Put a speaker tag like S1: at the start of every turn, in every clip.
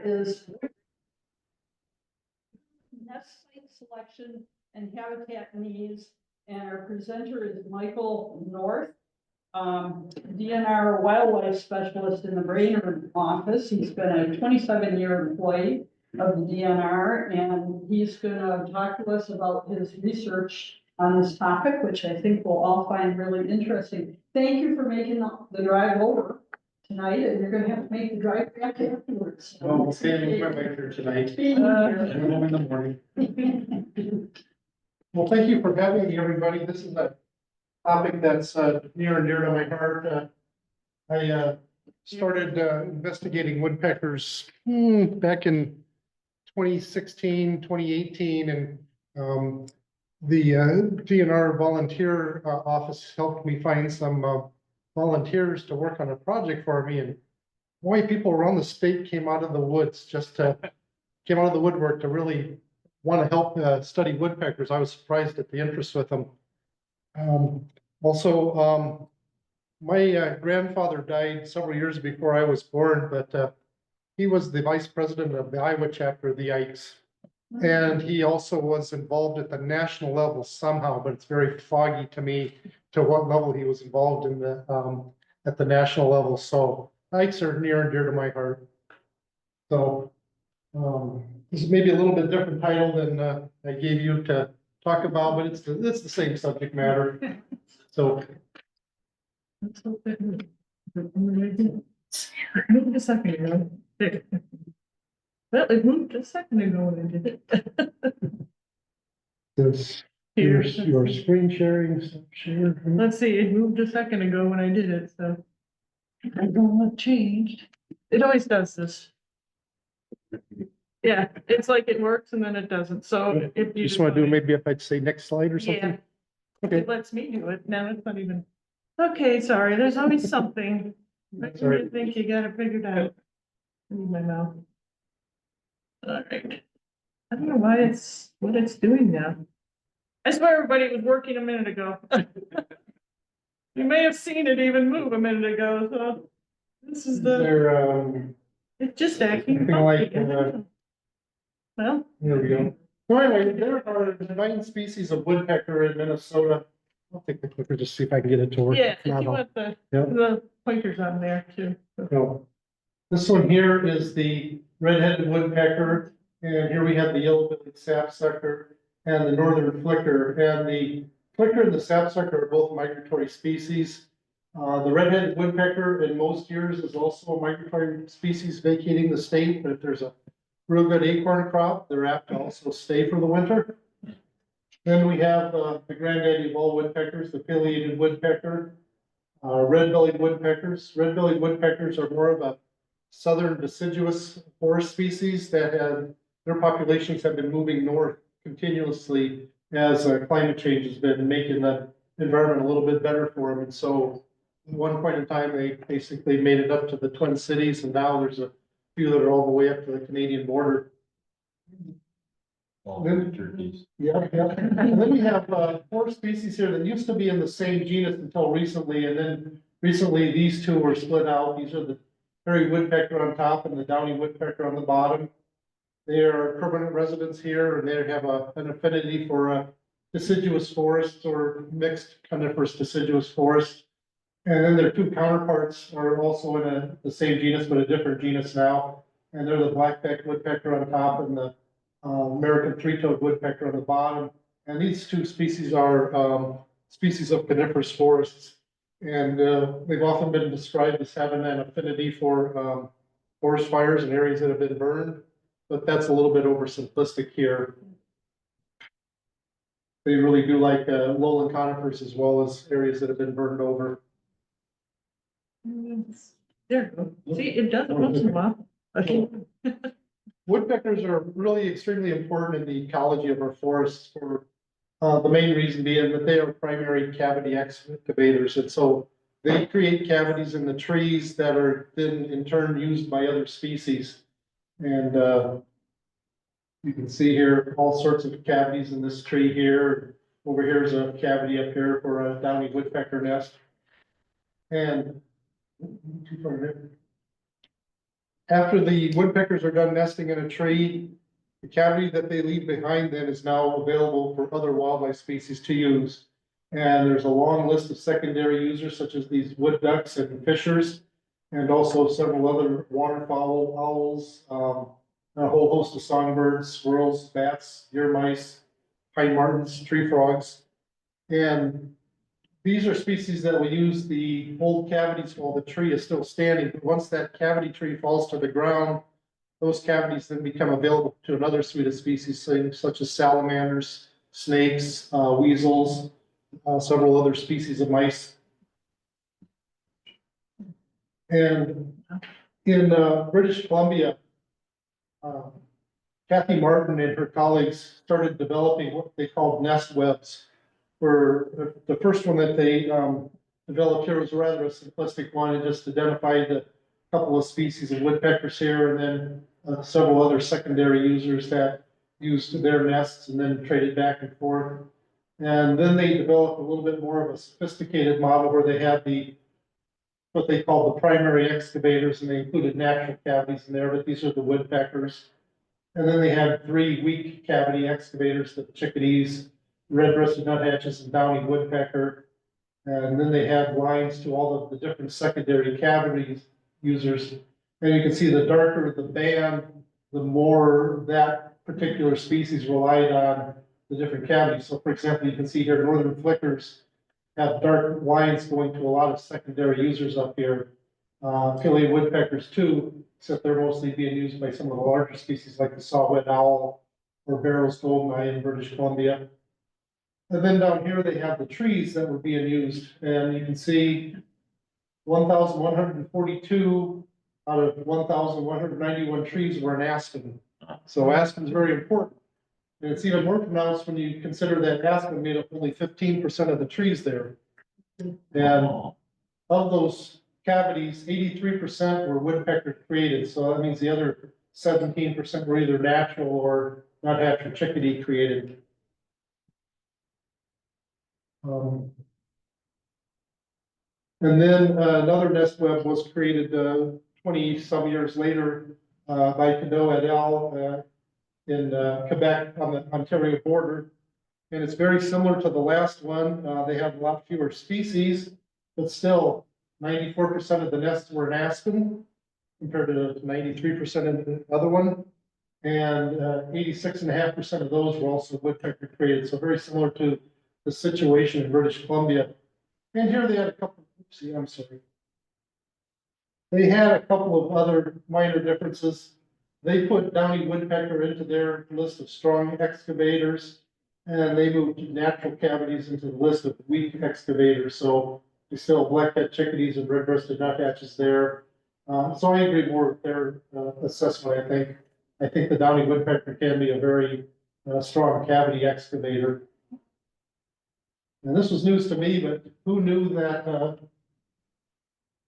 S1: is nest site selection and habitat needs, and our presenter is Michael North, DNR wildlife specialist in the Brainerd office. He's been a 27-year employee of the DNR, and he's going to talk to us about his research on this topic, which I think we'll all find really interesting. Thank you for making the drive over tonight, and you're going to have to make the drive back afterwards.
S2: Well, we'll see you later tonight.
S1: Uh,
S2: Home in the morning. Well, thank you for having me, everybody. This is a topic that's near and dear to my heart. I started investigating woodpeckers back in 2016, 2018, and the DNR volunteer office helped me find some volunteers to work on a project for me, and boy, people around the state came out of the woods came out of the woodwork to really want to help study woodpeckers. I was surprised at the interest with them. My grandfather died several years before I was born, but he was the vice president of the Iowa chapter of the Ikes. And he also was involved at the national level somehow, but it's very foggy to me to what level he was involved in at the national level. So Ikes are near and dear to my heart. So this is maybe a little bit different title than I gave you to talk about, but it's the same subject matter. So.
S3: Moved a second ago. Well, it moved a second ago when I did it.
S2: This,
S3: Here.
S2: your screen sharing, share.
S3: Let's see, it moved a second ago when I did it, so. I don't know what changed. It always does this. Yeah, it's like it works and then it doesn't, so if you.
S2: Just want to do maybe if I'd say next slide or something?
S3: Yeah.
S2: Okay.
S3: It lets me do it, now it's not even. Okay, sorry, there's always something.
S2: That's all right.
S3: You think you got it figured out. Move my mouth. All right. I don't know what it's doing now. I swear everybody was working a minute ago. You may have seen it even move a minute ago, so this is the,
S2: There,
S3: it's just acting
S2: something like,
S3: funky. Well,
S2: there we go. So anyway, there are 9 species of woodpecker in Minnesota. I'll take the clicker just see if I can get it to work.
S3: yeah,
S2: If not,
S3: if you
S2: I'll-
S3: want the
S2: Yep.
S3: pointers on there too.
S2: So, this one here is the red-headed woodpecker, and here we have the yellow-bellied sapsucker and the northern flicker. And the flicker and the sapsucker are both migratory species. The red-headed woodpecker in most years is also a migratory species vacating the state, but if there's a real good acorn crop, they're apt to also stay for the winter. Then we have the granddaddy of all woodpeckers, the pileated woodpecker. Red-bellied woodpeckers. Red-bellied woodpeckers are more of a southern deciduous forest species that their populations have been moving north continuously as climate change has been making the environment a little bit better for them. And so at one point in time, they basically made it up to the Twin Cities, and now there's a few that are all the way up to the Canadian border.
S4: Turkeys.
S2: Yeah. And then we have 4 species here that used to be in the same genus until recently, and then recently these 2 were split out. These are the hairy woodpecker on top and the downy woodpecker on the bottom. They are permanent residents here, and they have an affinity for deciduous forests or mixed coniferous deciduous forests. And then their 2 counterparts are also in the same genus, but a different genus now. And they're the black-backed woodpecker on top and the American three-toed woodpecker on the bottom. And these 2 species are species of coniferous forests. And they've often been described as having an affinity for forest fires in areas that have been burned, but that's a little bit oversimplistic here. They really do like lowland conifers as well as areas that have been burned over.
S3: There you go. See, it does it once in a while. Okay.
S2: Woodpeckers are really extremely important in the ecology of our forests for the main reason being that they are primary cavity excavators. And so they create cavities in the trees that are then in turn used by other species. And you can see here all sorts of cavities in this tree here. Over here is a cavity up here for a downy woodpecker nest. And After the woodpeckers are done nesting in a tree, the cavity that they leave behind then is now available for other wildlife species to use. And there's a long list of secondary users such as these wood ducks and fishers, and also several other waterfowl, owls, a whole host of songbirds, squirrels, bats, deer mice, pine martens, tree frogs. And these are species that will use the old cavities while the tree is still standing. But once that cavity tree falls to the ground, those cavities then become available to another suite of species, such as salamanders, snakes, weasels, several other species of mice. And in British Columbia, Kathy Martin and her colleagues started developing what they called nest webs, where the first one that they developed here was rather a simplistic one. It just identified a couple of species of woodpeckers here, and then several other secondary users that used their nests and then traded back and forth. And then they developed a little bit more of a sophisticated model where they had what they call the primary excavators, and they included natural cavities in there, but these are the woodpeckers. And then they had 3 weak cavity excavators, the chickadees, red-breasted nuthatches, and downy woodpecker. And then they had lines to all of the different secondary cavity users. And you can see the darker the band, the more that particular species relied on the different cavities. So for example, you can see here, northern flickers have dark lines going to a lot of secondary users up here. Pileated woodpeckers too, except they're mostly being used by some of the larger species like the saw-whet owl or Barrow's goldeneye in British Columbia. And then down here, they have the trees that were being used, and you can see 1,142 out of 1,191 trees were in aspen. So aspen is very important. And it's even more pronounced when you consider that aspen made up only 15% of the trees there. And of those cavities, 83% were woodpecker created. So that means the other 17% were either natural or nuthatch or chickadee created. And then another nest web was created 20 some years later by Cadeau et al. In Quebec on the Ontario border. And it's very similar to the last one. They have a lot fewer species, but still 94% of the nests were in aspen compared to 93% in the other one. And 86.5% of those were also woodpecker created. So very similar to the situation in British Columbia. And here they had a couple, oopsie, I'm sorry. They had a couple of other minor differences. They put downy woodpecker into their list of strong excavators, and they moved natural cavities into the list of weak excavators. So we still have black-head chickadees and red-breasted nuthatches there. So I agree more with their assessment. I think the downy woodpecker can be a very strong cavity excavator. And this was news to me, but who knew that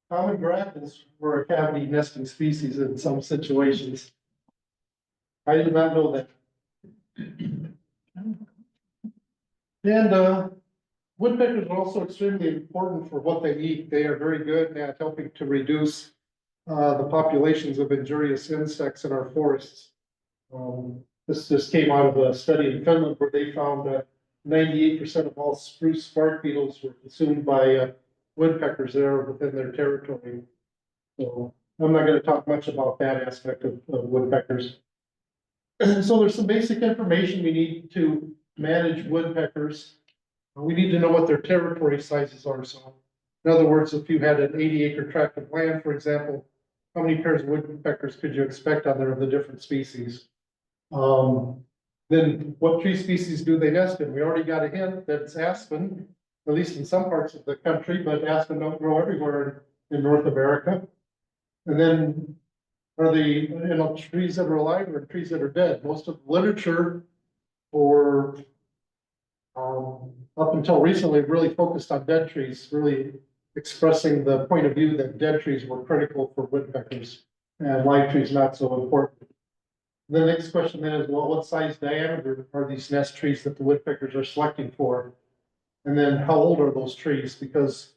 S2: common grackles were a cavity nesting species in some situations? I did not know that. And woodpeckers are also extremely important for what they eat. They are very good at helping to reduce the populations of injurious insects in our forests. This just came out of a study in Finland where they found that 98% of all spruce spark beetles were consumed by woodpeckers there within their territory. So I'm not going to talk much about that aspect of woodpeckers. So there's some basic information we need to manage woodpeckers. We need to know what their territory sizes are. So in other words, if you had an 80-acre tract of land, for example, how many pairs of woodpeckers could you expect on there of the different species? Then what tree species do they nest in? We already got a hint that it's aspen, at least in some parts of the country, but aspen don't grow everywhere in North America. And then are they, trees that are alive or trees that are dead? Most of the literature for up until recently really focused on dead trees, really expressing the point of view that dead trees were critical for woodpeckers and live trees not so important. The next question then is, well, what size diameter are these nest trees that the woodpeckers are selecting for? And then how old are those trees? Because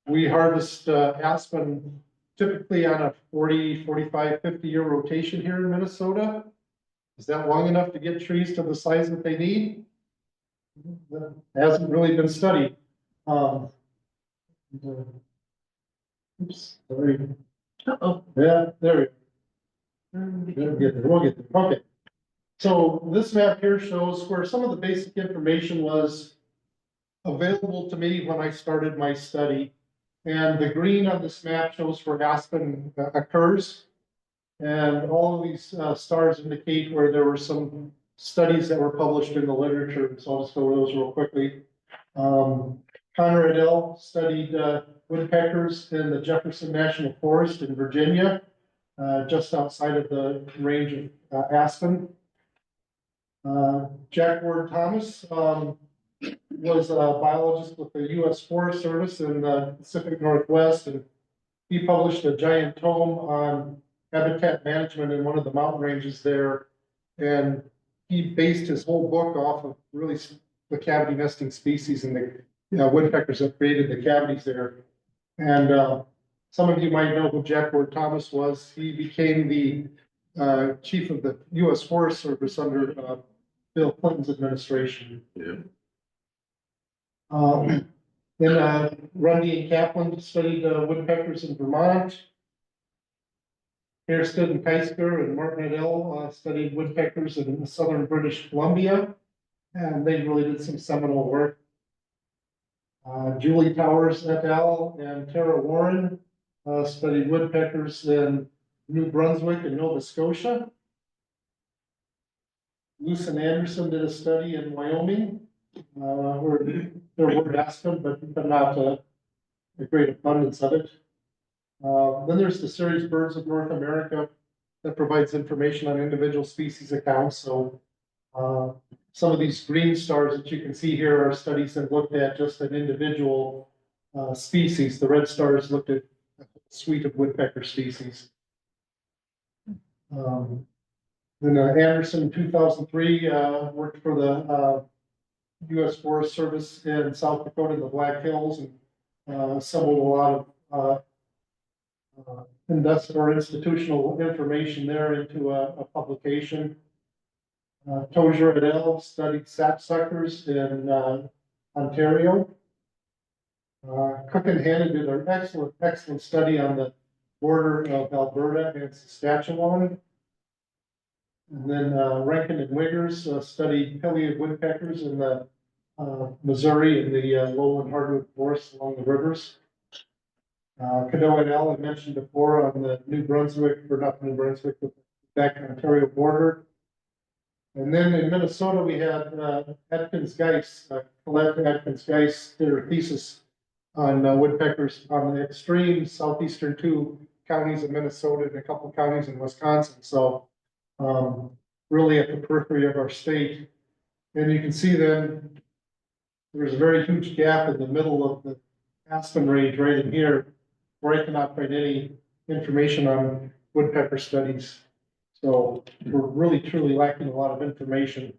S2: we harvest aspen typically on a 40, 45, 50-year rotation here in Minnesota. Is that long enough to get trees to the size that they need? That hasn't really been studied. Oops, sorry.
S3: Uh-oh.
S2: Yeah, there we go. We'll get there. Okay. So this map here shows where some of the basic information was available to me when I started my study. And the green on this map shows where aspen occurs. And all of these stars indicate where there were some studies that were published in the literature. So I'll just go over those real quickly. Connor et al. Studied woodpeckers in the Jefferson National Forest in Virginia, just outside of the range of aspen. Jack Ward Thomas was a biologist with the U.S. Forest Service in the Pacific Northwest, and he published a giant tome on habitat management in one of the mountain ranges there. And he based his whole book off of really the cavity nesting species and the woodpeckers that created the cavities there. And some of you might know who Jack Ward Thomas was. He became the chief of the U.S. Forest Service under Bill Clinton's administration.
S4: Yeah.
S2: Then Rundy and Kaplan studied woodpeckers in Vermont. Hairston and Keisker and Martin et al. Studied woodpeckers in southern British Columbia, and they really did some seminal work. Julie Towers et al. And Tara Warren studied woodpeckers in New Brunswick and Nova Scotia. Luce and Anderson did a study in Wyoming, where there were aspen, but not a great abundance of it. Then there's the series Birds of North America that provides information on individual species accounts. So some of these green stars that you can see here are studies that looked at just an individual species. The red stars looked at a suite of woodpecker species. Then Anderson in 2003 worked for the U.S. Forest Service in South Dakota, the Black Hills, and assembled a lot of industrial or institutional information there into a publication. Tozier et al. Studied sapsuckers in Ontario. Cook and Hannon did an excellent study on the border of Alberta and Saskatchewan. And then Rankin and Wiggers studied pileated woodpeckers in the Missouri and the lowland hardwood forests along the rivers. Cadeau et al. I mentioned before on the New Brunswick, or not New Brunswick, but back Ontario border. And then in Minnesota, we had Atkins-Geis, Colette Atkins-Geis, did her thesis on woodpeckers on the extreme southeastern two counties of Minnesota and a couple counties in Wisconsin. So really at the periphery of our state. And you can see then there's a very huge gap in the middle of the aspen range right in here, where I cannot find any information on woodpecker studies. So we're really truly lacking a lot of information.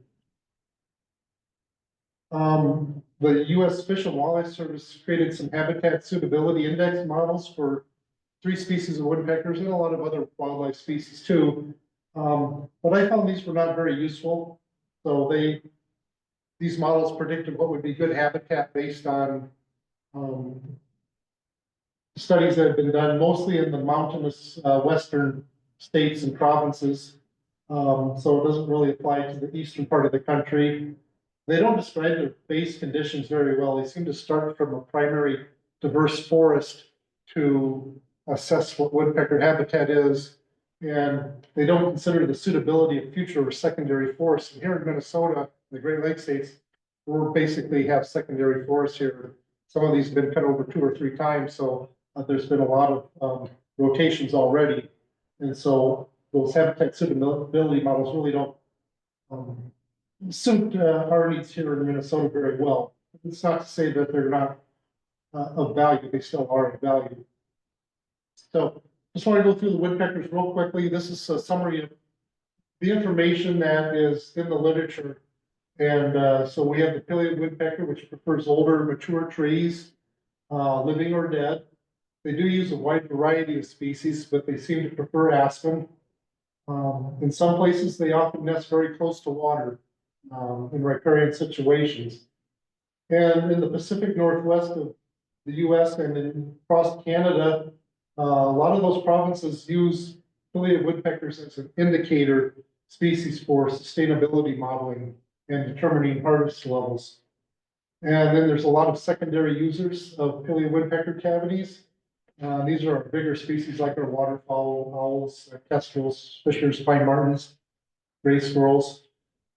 S2: The U.S. Fish and Wildlife Service created some habitat suitability index models for 3 species of woodpeckers and a lot of other wildlife species too. But I found these were not very useful. So these models predicted what would be good habitat based on studies that have been done mostly in the mountainous western states and provinces. So it doesn't really apply to the eastern part of the country. They don't describe their base conditions very well. They seem to start from a primary diverse forest to assess what woodpecker habitat is. And they don't consider the suitability of future or secondary forests. And here in Minnesota, the Great Lakes states, we basically have secondary forests here. Some of these have been cut over 2 or 3 times. So there's been a lot of rotations already. And so those habitat suitability models really don't suit our needs here in Minnesota very well. It's not to say that they're not of value, they still are of value. So just want to go through the woodpeckers real quickly. This is a summary of the information that is in the literature. And so we have the pileated woodpecker, which prefers older, mature trees, living or dead. They do use a wide variety of species, but they seem to prefer aspen. In some places, they often nest very close to water, in riparian situations. And in the Pacific Northwest of the US and across Canada, a lot of those provinces use pileated woodpeckers as an indicator species for sustainability modeling and determining harvest levels. And then there's a lot of secondary users of pileated woodpecker cavities. These are our bigger species like our waterfowl, owls, kestrels, fishers, pine martens, gray squirrels.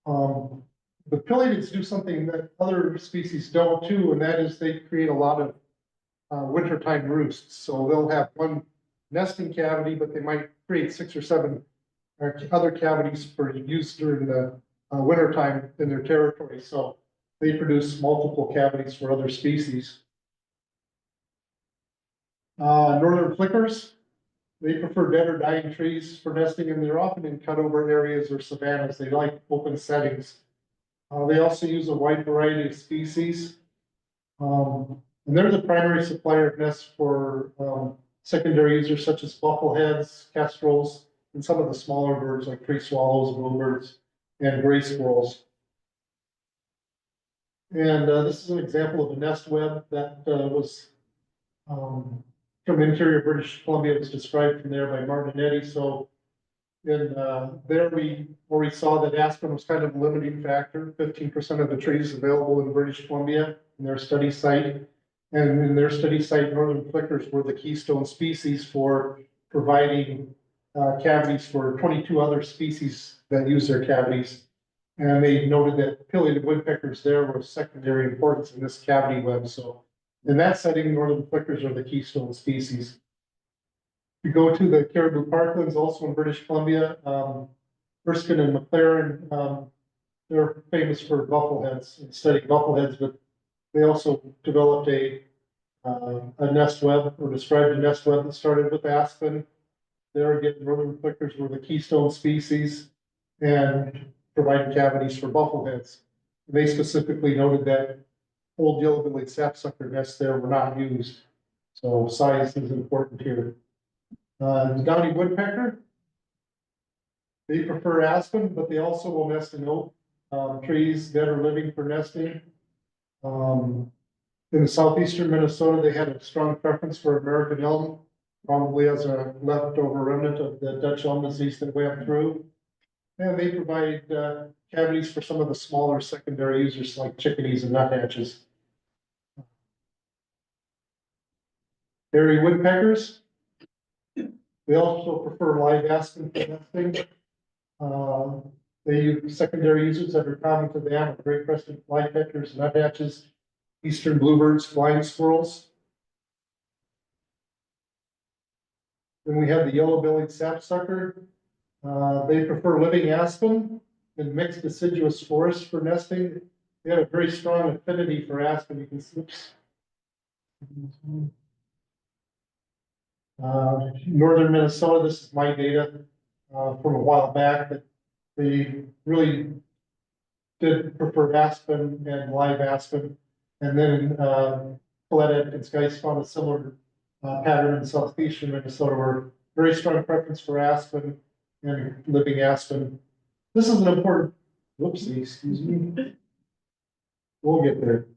S2: The pileateds do something that other species don't too, and that is they create a lot of wintertime roosts. So they'll have one nesting cavity, but they might create 6 or 7 other cavities for use during the wintertime in their territory. So they produce multiple cavities for other species. Northern flickers, they prefer dead or dying trees for nesting, and they're often in cutover areas or savannas. They like open settings. They also use a wide variety of species. And they're the primary supplier of nests for secondary users such as buffleheads, kestrels, and some of the smaller birds like tree swallows, bluebirds, and gray squirrels. And this is an example of a nest web that was from interior British Columbia. It was described from there by Martin and Eddie. So in there we saw that aspen was kind of a limiting factor. 15% of the trees available in British Columbia in their study site. And in their study site, northern flickers were the keystone species for providing cavities for 22 other species that use their cavities. And they noted that pileated woodpeckers there were of secondary importance in this cavity web. So in that setting, northern flickers are the keystone species. We go to the Caribou Parklands, also in British Columbia. Erskine and McLaren, they're famous for buffleheads and studying buffleheads, but they also developed a nest web, or described a nest web that started with aspen. There again, northern flickers were the keystone species and provided cavities for buffleheads. They specifically noted that old yellow-bellied sapsucker nests there were not used. So size is important here. The downy woodpecker, they prefer aspen, but they also will nest in oak trees that are living for nesting. In the southeastern Minnesota, they had a strong preference for American elm, probably as a leftover remnant of the Dutch elm disease that went through. And they provide cavities for some of the smaller secondary users like chickadees and nuthatches. Hairy woodpeckers, they also prefer live aspen for nesting. They use secondary users that are common to them, great crested flypeckers, nuthatches, eastern bluebirds, flying squirrels. Then we have the yellow-bellied sapsucker. They prefer living aspen and mixed deciduous forest for nesting. They have a very strong affinity for aspen. You can see. Northern Minnesota, this is my data from a while back, that they really did prefer aspen and live aspen. And then Coletta and Skies found a similar pattern in southeastern Minnesota, where very strong preference for aspen and living aspen. This is an important, whoopsie, excuse me. We'll get there.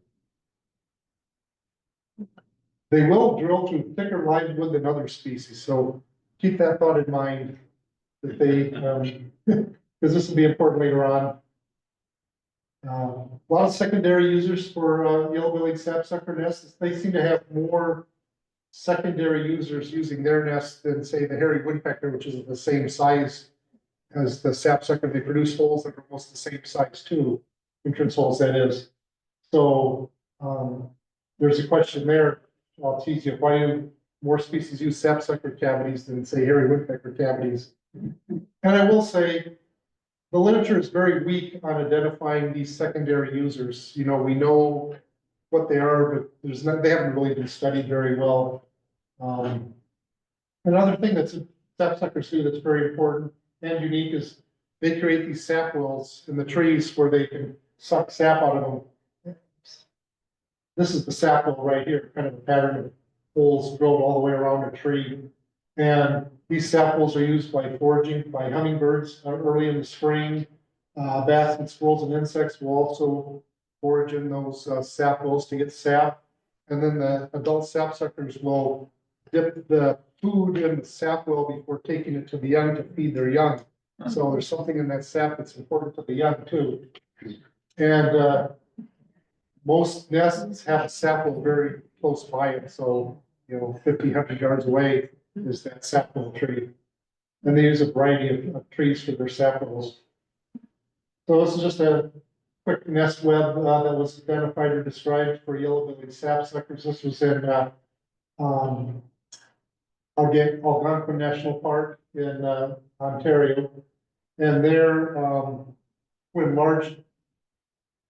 S2: They will drill through thicker live wood than other species, so keep that thought in mind, that they, because this will be important later on. A lot of secondary users for yellow-bellied sapsucker nests. They seem to have more secondary users using their nests than, say, the hairy woodpecker, which is the same size as the sapsucker. They produce holes that are almost the same size too, entrance holes that is. So there's a question there. I'll tease you. Why do more species use sapsucker cavities than, say, hairy woodpecker cavities? And I will say, the literature is very weak on identifying these secondary users. You know, we know what they are, but they haven't really been studied very well. Another thing that's sapsuckers do that's very important and unique is they create these sap wells in the trees where they can suck sap out of them. This is the sap well right here, kind of a pattern holes drilled all the way around a tree. And these sap holes are used by foraging by hummingbirds early in the spring. Bats and squirrels and insects will also forage in those sap holes to get sap. And then the adult sapsuckers will dip the food in the sap well before taking it to the young to feed their young. So there's something in that sap that's important to the young too. And most nests have a sap well very close by it, so 50, 100 yards away is that sap well tree. And they use a variety of trees for their sap wells. So this is just a quick nest web that was identified or described for yellow-bellied sapsuckers. This was in Algonquin National Park in Ontario. And there, when large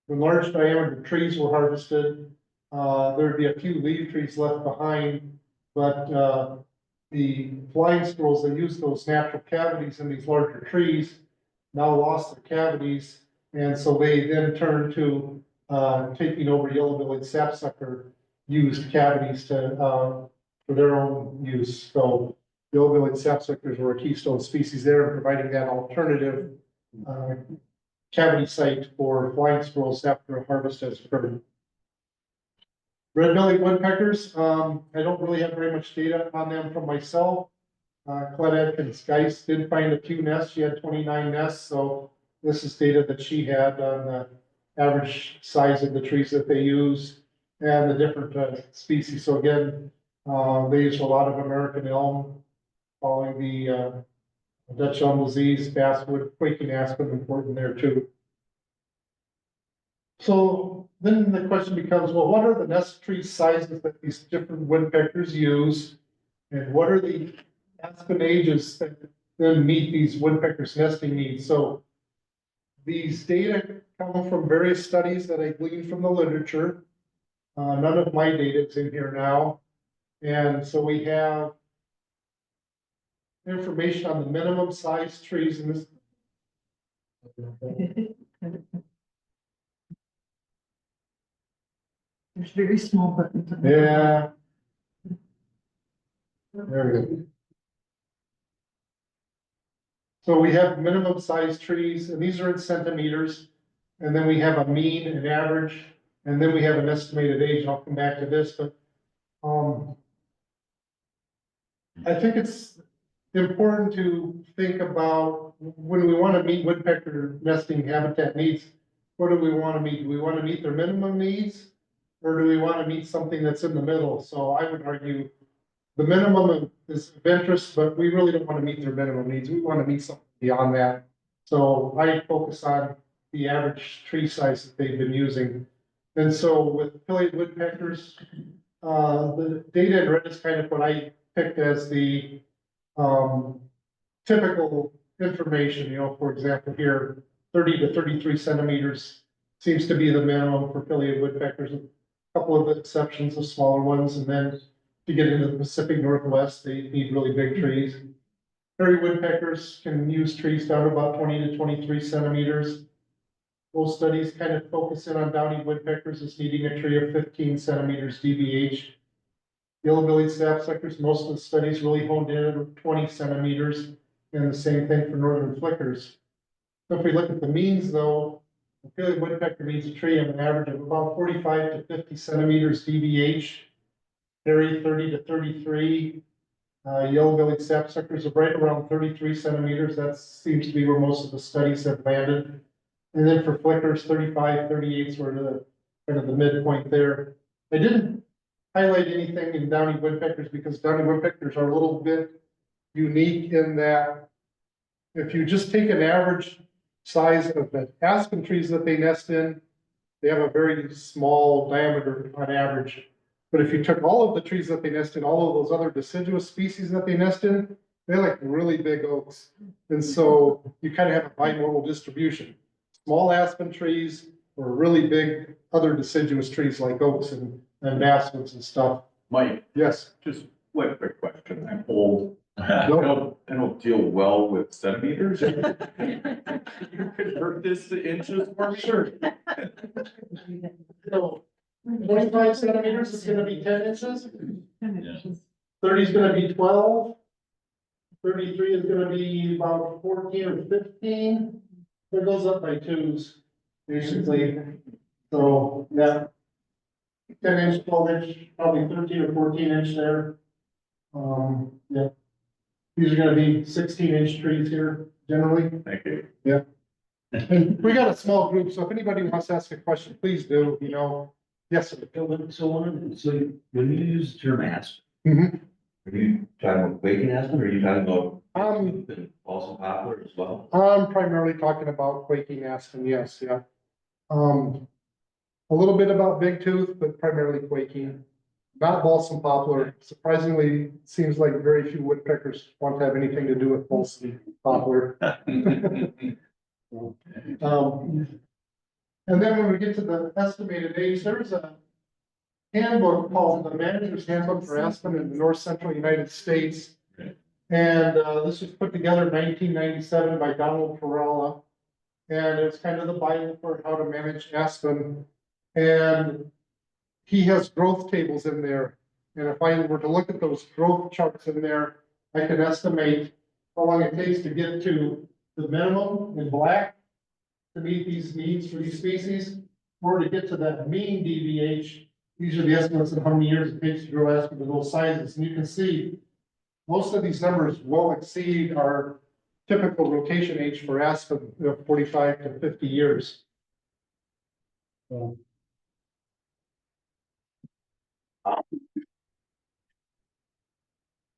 S2: diameter trees were harvested, there'd be a few leaf trees left behind, but the flying squirrels that use those natural cavities in these larger trees now lost their cavities, and so they then turned to taking over yellow-bellied sapsucker used cavities to for their own use. So yellow-bellied sapsuckers were a keystone species there, providing that alternative cavity site for flying squirrels after a harvest has occurred. Red-bellied woodpeckers, I don't really have very much data on them from myself. Claudette Atkins Geis did find a few nests. She had 29 nests, so this is data that she had on the average size of the trees that they use and the different species. So again, they use a lot of American elm, following the Dutch elm disease, basswood, quaking aspen, important there too. So then the question becomes, well, what are the nest tree sizes that these different woodpeckers use? And what are the aspen ages that then meet these woodpeckers' nesting needs? So these data come from various studies that I gleaned from the literature. None of my data is in here now. And so we have information on the minimum size trees in this.
S3: There's very small buttons.
S2: Yeah. There we go. So we have minimum size trees, and these are in centimeters. And then we have a mean, an average, and then we have an estimated age. I'll come back to this, but I think it's important to think about when we want to meet woodpecker nesting habitat needs, what do we want to meet? Do we want to meet their minimum needs? Or do we want to meet something that's in the middle? So I would argue the minimum is of interest, but we really don't want to meet their minimum needs. We want to meet something beyond that. So I focus on the average tree size that they've been using. And so with affiliate woodpeckers, the data in red is kind of what I picked as the typical information. For example, here, 30 to 33 centimeters seems to be the minimum for affiliate woodpeckers. A couple of exceptions of smaller ones, and then to get into the Pacific Northwest, they need really big trees. Prairie woodpeckers can use trees down to about 20 to 23 centimeters. Most studies kind of focus in on downy woodpeckers as needing a tree of 15 centimeters DBH. Yellow-bellied sapsuckers, most of the studies really honed in at 20 centimeters, and the same thing for northern flickers. So if we look at the means though, the affiliate woodpecker needs a tree on an average of about 45 to 50 centimeters DBH. Prairie 30 to 33. Yellow-bellied sapsuckers are right around 33 centimeters. That seems to be where most of the studies have landed. And then for flickers, 35, 38 is sort of the kind of the midpoint there. I didn't highlight anything in downy woodpeckers because downy woodpeckers are a little bit unique in that if you just take an average size of the aspen trees that they nest in, they have a very small diameter on average. But if you took all of the trees that they nest in, all of those other deciduous species that they nest in, they're like really big oaks. And so you kind of have a binormal distribution. Small aspen trees or really big other deciduous trees like oaks and basswoods and stuff.
S4: Mike,
S2: Yes.
S4: just one quick question. I'm old. I don't deal well with centimeters. You could convert this to inches for me?
S2: Sure. So 25 centimeters is gonna be 10 inches.
S3: 10 inches.
S2: 30 is gonna be 12. 33 is gonna be about 14 or 15. It goes up by twos, basically. So, yeah. 10 inch, 12 inch, probably 13 or 14 inch there. Yeah. These are gonna be 16 inch trees here, generally.
S4: Thank you.
S2: And we got a small group, so if anybody wants to ask a question, please do, you know. Yes, sir.
S5: So when you use the term aspen,
S2: Mhm.
S5: are you talking about quaking aspen, or are you talking about
S2: Um,
S5: and also poplar as well?
S2: I'm primarily talking about quaking aspen, yes, yeah. A little bit about big tooth, but primarily quaking. Not balsam poplar. Surprisingly, seems like very few woodpeckers want to have anything to do with balsam poplar. And then when we get to the estimated age, there's a handbook called the Manager's Handbook for Aspen in the North Central United States. And this was put together in 1997 by Donald Perella. And it's kind of the Bible for how to manage aspen. And he has growth tables in there. And if I were to look at those growth charts in there, I can estimate how long it takes to get to the minimum in black to meet these needs for these species, or to get to that mean DBH. These are the estimates of how many years it takes to grow aspen to those sizes. And you can see most of these numbers will exceed our typical rotation age for aspen, 45 to 50 years.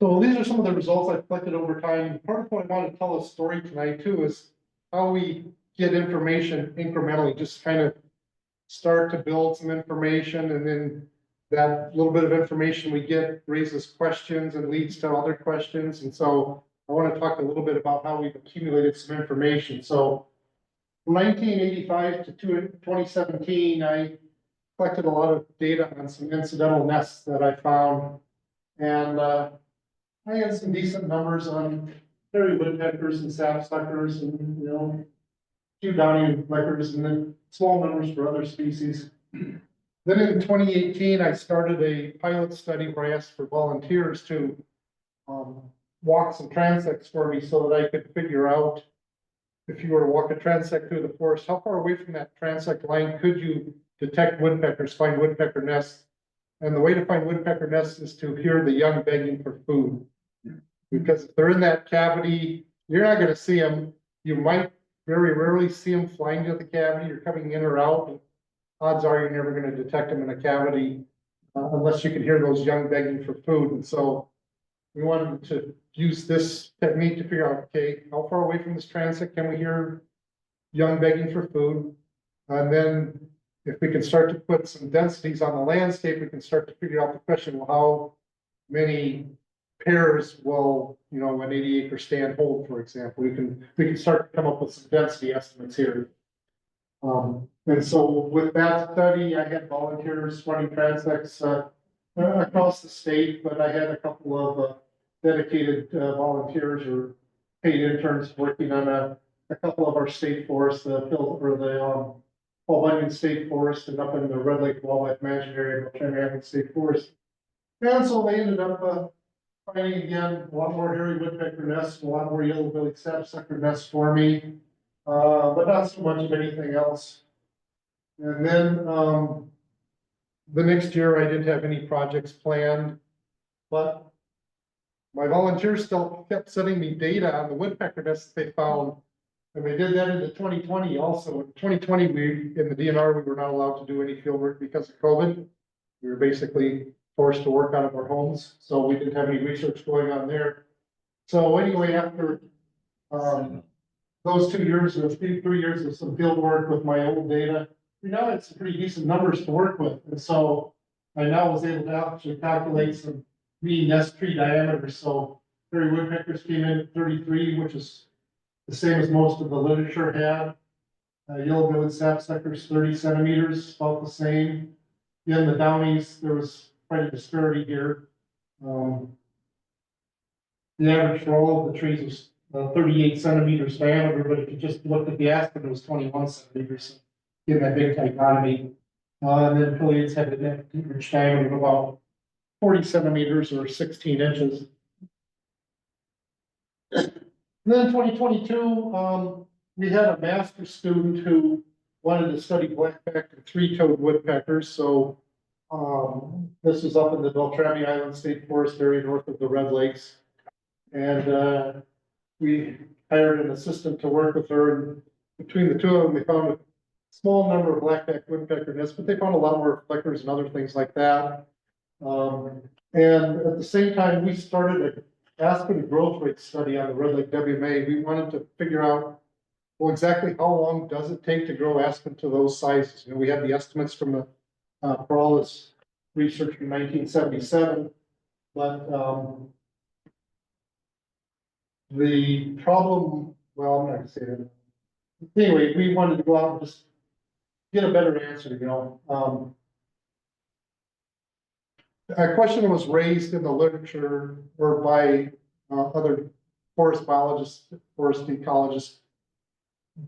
S2: So these are some of the results I've collected over time. Part of what I want to tell a story tonight too is how we get information incrementally, just kind of start to build some information, and then that little bit of information we get raises questions and leads to other questions. And so I want to talk a little bit about how we've accumulated some information. So from 1985 to 2017, I collected a lot of data on some incidental nests that I found. And I had some decent numbers on prairie woodpeckers and sapsuckers and, a few downy woodpeckers, and then small numbers for other species. Then in 2018, I started a pilot study where I asked for volunteers to walk some transects for me so that I could figure out if you were to walk a transect through the forest, how far away from that transect line could you detect woodpeckers, find woodpecker nests? And the way to find woodpecker nests is to hear the young begging for food. Because if they're in that cavity, you're not gonna see them. You might very rarely see them flying to the cavity or coming in or out. Odds are you're never gonna detect them in a cavity unless you can hear those young begging for food. And so we wanted to use this technique to figure out, okay, how far away from this transect can we hear young begging for food? And then if we can start to put some densities on the landscape, we can start to figure out the question, well, how many pairs will, an 80-acre stand hold, for example. We can start to come up with some density estimates here. And so with that study, I had volunteers running transects across the state, but I had a couple of dedicated volunteers or paid interns working on a couple of our state forests, the Paul Bunyan State Forest and up in the Red Lake Wildlife Management Area of Chinaman State Forest. And so they ended up finding again a lot more hairy woodpecker nests, a lot more yellow-bellied sapsucker nests for me, but not so much of anything else. And then the next year I didn't have any projects planned, but my volunteers still kept sending me data on the woodpecker nests they found. And they did that into 2020 also. In 2020, in the DNR, we were not allowed to do any field work because of COVID. We were basically forced to work out of our homes, so we didn't have any research going on there. So anyway, after those 2 years, or 3 years of some field work with my old data, we now had some pretty decent numbers to work with. And so I now was able to actually calculate some mean nest tree diameters. So prairie woodpeckers came in at 33, which is the same as most of the literature had. Yellow-bellied sapsuckers, 30 centimeters, about the same. In the downies, there was quite a disparity here. The average for all of the trees was 38 centimeters diameter, but if you just looked at the aspen, it was 21 centimeters. In that big dichotomy. And then affiliates had an average diameter of about 40 centimeters or 16 inches. Then 2022, we had a master's student who wanted to study blackback and three-toed woodpeckers. So this was up in the Beltrami Island State Forest area north of the Red Lakes. And we hired an assistant to work with her. And between the two of them, we found a small number of blackback woodpecker nests, but they found a lot more flickers and other things like that. And at the same time, we started a aspen growth rate study on the Red Lake WMA. We wanted to figure out, well, exactly how long does it take to grow aspen to those sizes? You know, we had the estimates from the Peralez research from 1977, but the problem, well, I'm not gonna say that. Anyway, we wanted to go out and just get a better answer, you know. A question was raised in the literature or by other forest biologists, forest ecologists,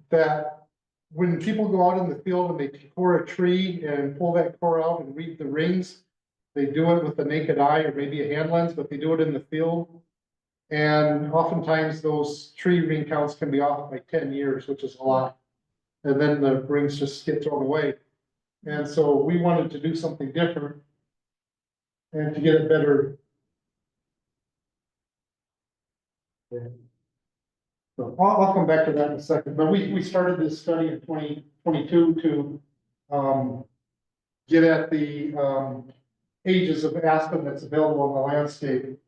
S2: that when people go out in the field and they core a tree and pull that core out and read the rings, they do it with the naked eye or maybe a hand lens, but they do it in the field. And oftentimes those tree ring counts can be off by 10 years, which is a lot. And then the rings just get thrown away. And so we wanted to do something different and to get a better. So I'll come back to that in a second, but we started this study in 2022 to get at the ages of aspen that's available in the landscape.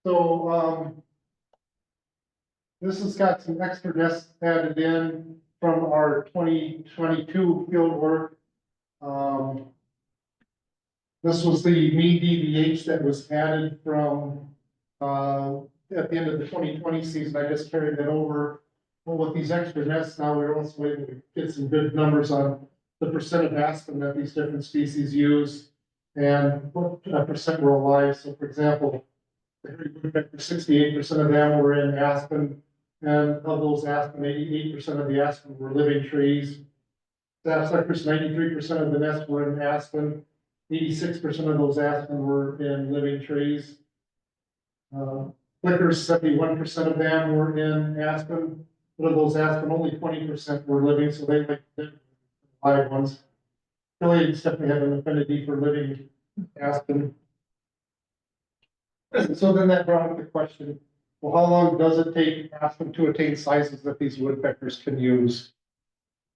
S2: So this has got some extra nests added in from our 2022 field work. This was the mean DBH that was added from at the end of the 2020 season. I just carried that over. Well, with these extra nests now, we're also able to get some good numbers on the percent of aspen that these different species use and what percent were alive. So for example, 68% of them were in aspen, and of those aspen, 88% of the aspen were living trees. Sapsuckers, 93% of the nests were in aspen, 86% of those aspen were in living trees. Flickers, 71% of them were in aspen, but of those aspen, only 20% were living, so they like the live ones. Affiliates definitely have an affinity for living aspen. So then that brought up the question, well, how long does it take aspen to attain sizes that these woodpeckers can use?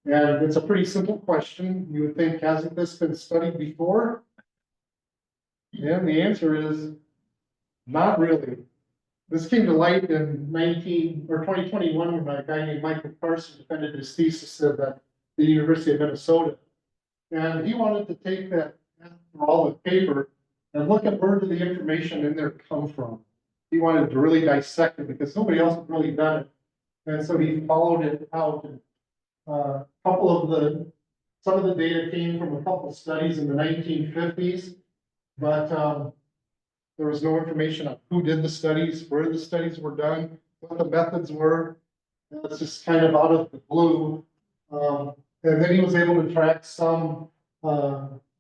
S2: And it's a pretty simple question. You would think, hasn't this been studied before? And the answer is not really. This came to light in 2021 when a guy named Michael Carson defended his thesis at the University of Minnesota. And he wanted to take that all the paper and look at where did the information in there come from. He wanted to really dissect it because nobody else had really done it. And so he followed it out. And, some of the data came from a couple of studies in the 1950s, but there was no information on who did the studies, where the studies were done, what the methods were. It's just kind of out of the blue. And then he was able to track some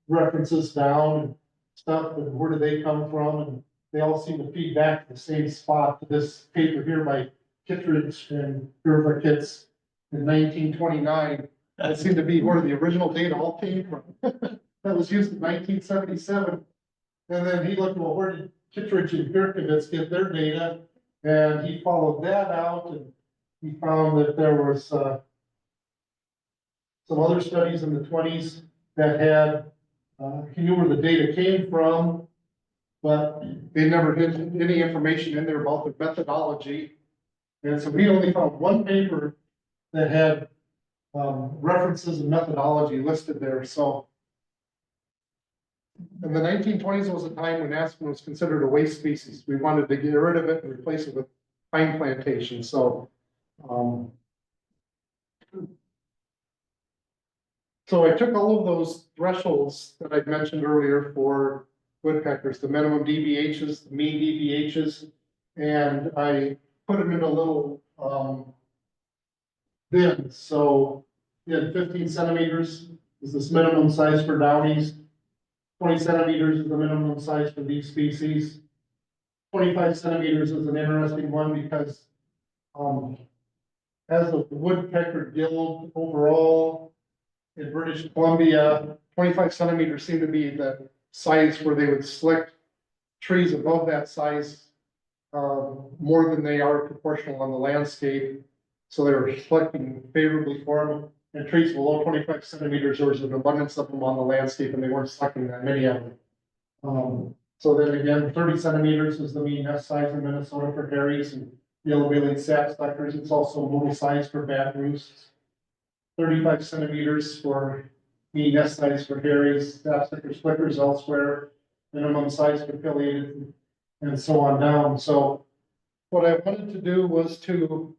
S2: references down and stuff, and where do they come from? And they all seem to feed back to the same spot, to this paper here by Kittredge and Gervakitz in 1929. That seemed to be where the original data all came from. That was used in 1977. And then he looked, well, where did Kittredge and Gervakitz get their data? And he followed that out, and he found that there was some other studies in the 20s that had, he knew where the data came from, but they never had any information in there about their methodology. And so we only found one paper that had references and methodology listed there. So in the 1920s was a time when aspen was considered a waste species. We wanted to get rid of it and replace it with pine plantations. So so I took all of those thresholds that I mentioned earlier for woodpeckers, the minimum DBHs, the mean DBHs, and I put them into little bins. So you had 15 centimeters is this minimum size for downies. 20 centimeters is the minimum size for these species. 25 centimeters is an interesting one because, as a woodpecker guild overall in British Columbia, 25 centimeters seem to be the size where they would select trees above that size more than they are proportional on the landscape. So they're selecting favorably for them. And trees below 25 centimeters, there was an abundance of them on the landscape and they weren't selecting that many of them. So then again, 30 centimeters is the mean nest size in Minnesota for hares and yellow-bellied sapsuckers. It's also a little size for bat roosts. 35 centimeters for mean nest size for hares, sapsuckers, flickers elsewhere, minimum size for affiliated, and so on down. So what I wanted to do was to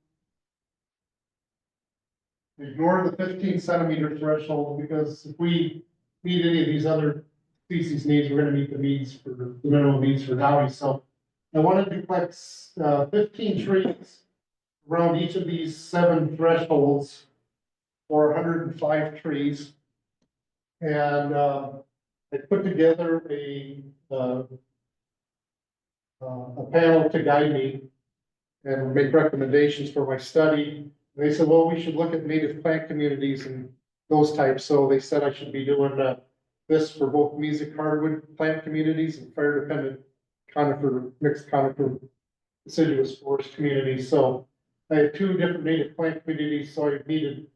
S2: ignore the 15 centimeter threshold, because if we meet any of these other species needs, we're gonna meet the needs for the minimum needs for downy. So I wanted to collect 15 trees around each of these 7 thresholds for 105 trees. And I put together a panel to guide me and make recommendations for my study. They said, well, we should look at native plant communities and those types. So they said I should be doing this for both mesic hardwood plant communities and fire dependent conifer, mixed conifer deciduous forest communities. So I had 2 different native plant communities, so I needed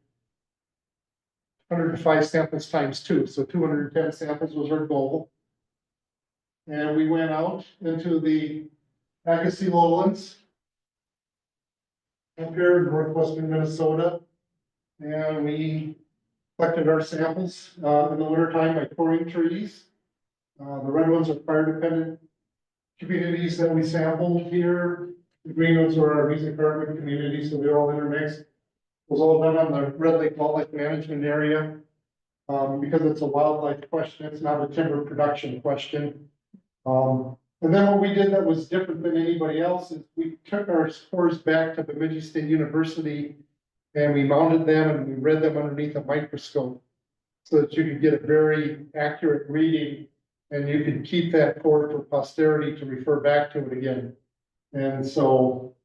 S2: 105 samples times 2, so 210 samples was our goal. And we went out into the Agassiz lowlands up here in northwestern Minnesota, and we collected our samples in the wintertime by coring trees. The red ones are fire dependent communities that we sampled here. The green ones were our music hardwood communities, so they're all intermixed. It was all done on the Red Lake Wildlife Management Area. Because it's a wildlife question, it's not a timber production question. And then what we did that was different than anybody else is we took our spores back to Bemidji State University and we mounted them and we read them underneath a microscope so that you could get a very accurate reading and you could keep that core for posterity to refer back to it again. And so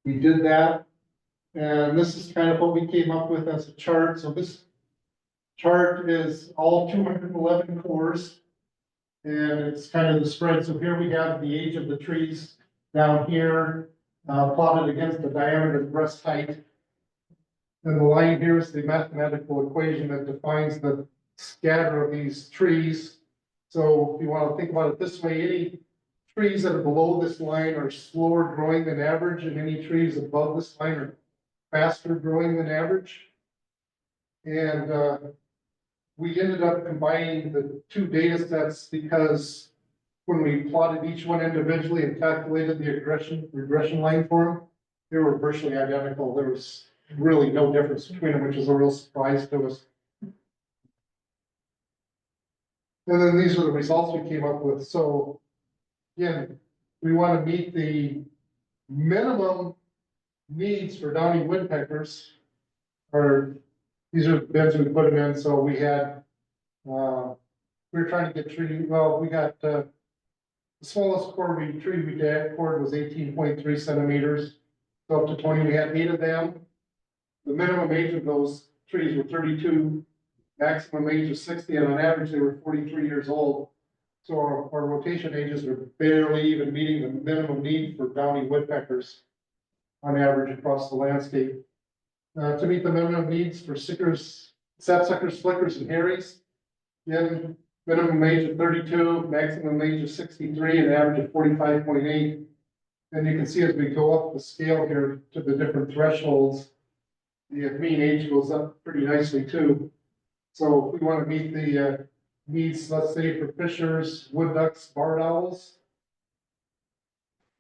S2: we did that. And this is kind of what we came up with as a chart. So this chart is all 211 cores. And it's kind of the spread. So here we have the age of the trees down here, plotted against the diameter of breast height. And the line here is the mathematical equation that defines the scatter of these trees. So if you want to think about it this way, any trees that are below this line are slower growing than average, and any trees above this line are faster growing than average. And we ended up combining the 2 data sets because when we plotted each one individually and calculated the regression line for them, they were virtually identical. There was really no difference between them, which was a real surprise to us. And then these are the results we came up with. So again, we want to meet the minimum needs for downy woodpeckers. These are the beds we put them in. So we had, we were trying to get treated. Well, we got the smallest core we treated we had cord was 18.3 centimeters. So up to 20, we had 8 of them. The minimum age of those trees were 32, maximum age of 60, and on average they were 43 years old. So our rotation ages are barely even meeting the minimum need for downy woodpeckers on average across the landscape. To meet the minimum needs for sickers, sapsuckers, flickers, and hares, again, minimum age of 32, maximum age of 63, and average of 45.8. And you can see as we go up the scale here to the different thresholds, the mean age goes up pretty nicely too. So if we want to meet the needs, let's say for fishers, wood ducks, barred owls,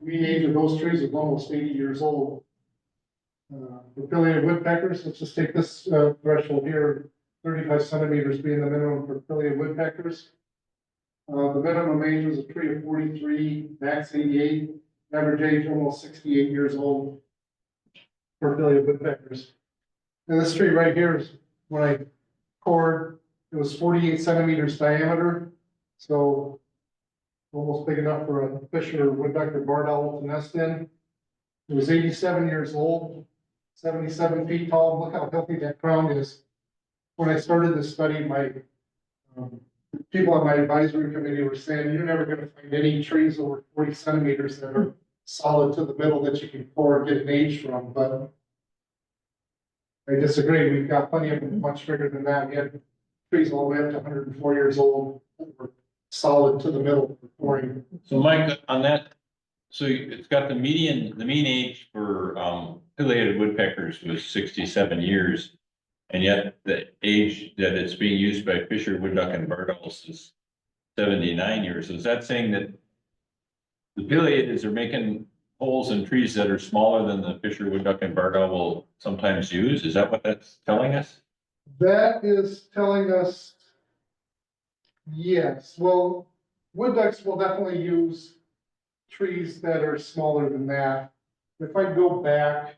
S2: mean age of those trees is almost 80 years old. For affiliated woodpeckers, let's just take this threshold here, 35 centimeters being the minimum for affiliated woodpeckers. The minimum age was a tree of 43, max 88, average age almost 68 years old for affiliated woodpeckers. And this tree right here is when I cored It was 48 centimeters diameter, so almost big enough for a Fisher woodpecker barred owl to nest in. It was 87 years old, 77 feet tall. Look how healthy that crown is. When I started this study, my people on my advisory committee were saying, you're never gonna find any trees over 40 centimeters that are solid to the middle that you can pour and get an age from, but I disagree. We've got plenty of them much bigger than that. We had trees all the way up to 104 years old that were solid to the middle for pouring.
S6: So Mike, on that, so it's got the mean age for pileated woodpeckers was 67 years. And yet the age that it's being used by Fisher, wood duck and barred owls is 79 years. Is that saying that the pileateds are making holes in trees that are smaller than the Fisher, wood duck and barred owl will sometimes use? Is that what that's telling us?
S2: That is telling us, yes, well, wood ducks will definitely use trees that are smaller than that. If I go back,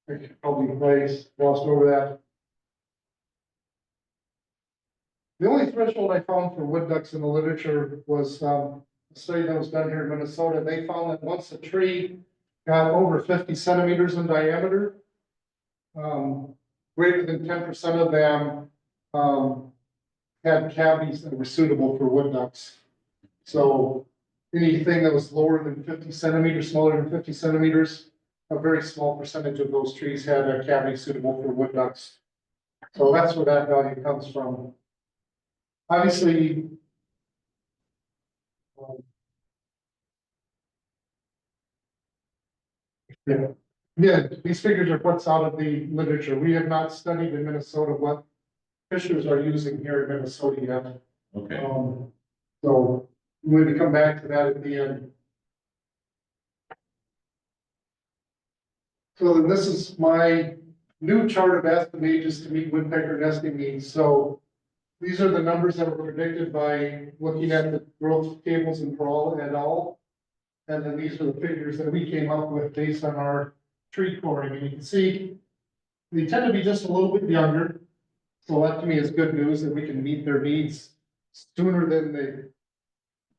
S2: I could probably glossed over that. The only threshold I found for wood ducks in the literature was a study that was done here in Minnesota. They found that once a tree got over 50 centimeters in diameter, greater than 10% of them had cavities that were suitable for wood ducks. So anything that was lower than 50 centimeters, smaller than 50 centimeters, a very small percentage of those trees had a cavity suitable for wood ducks. So that's where that value comes from. Obviously, yeah, these figures are what's out of the literature. We have not studied in Minnesota what fishers are using here in Minnesota yet.
S6: Okay.
S2: So we're going to come back to that at the end. So then this is my new chart of aspen ages to meet woodpecker nesting needs. So these are the numbers that were predicted by looking at the growth tables in Peralta et al. And then these are the figures that we came up with based on our tree coring. And you can see they tend to be just a little bit younger. So that to me is good news that we can meet their needs sooner than the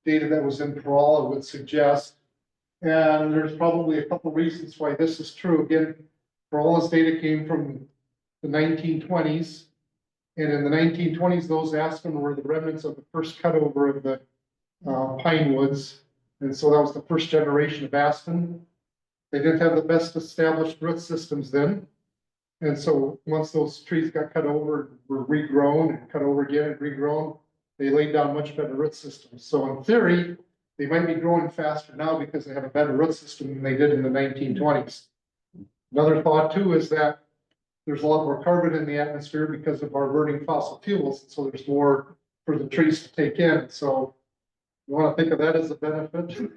S2: data that was in Peralta would suggest. And there's probably a couple reasons why this is true. Again, Peralta's data came from the 1920s. And in the 1920s, those aspen were the remnants of the first cutover of the pine woods. And so that was the first generation of aspen. They didn't have the best established root systems then. And so once those trees got cut over, were regrown and cut over again and regrown, they laid down much better root systems. So in theory, they might be growing faster now because they have a better root system than they did in the 1920s. Another thought too is that there's a lot more carbon in the atmosphere because of our burning fossil fuels. So there's more for the trees to take in. So you want to think of that as a benefit.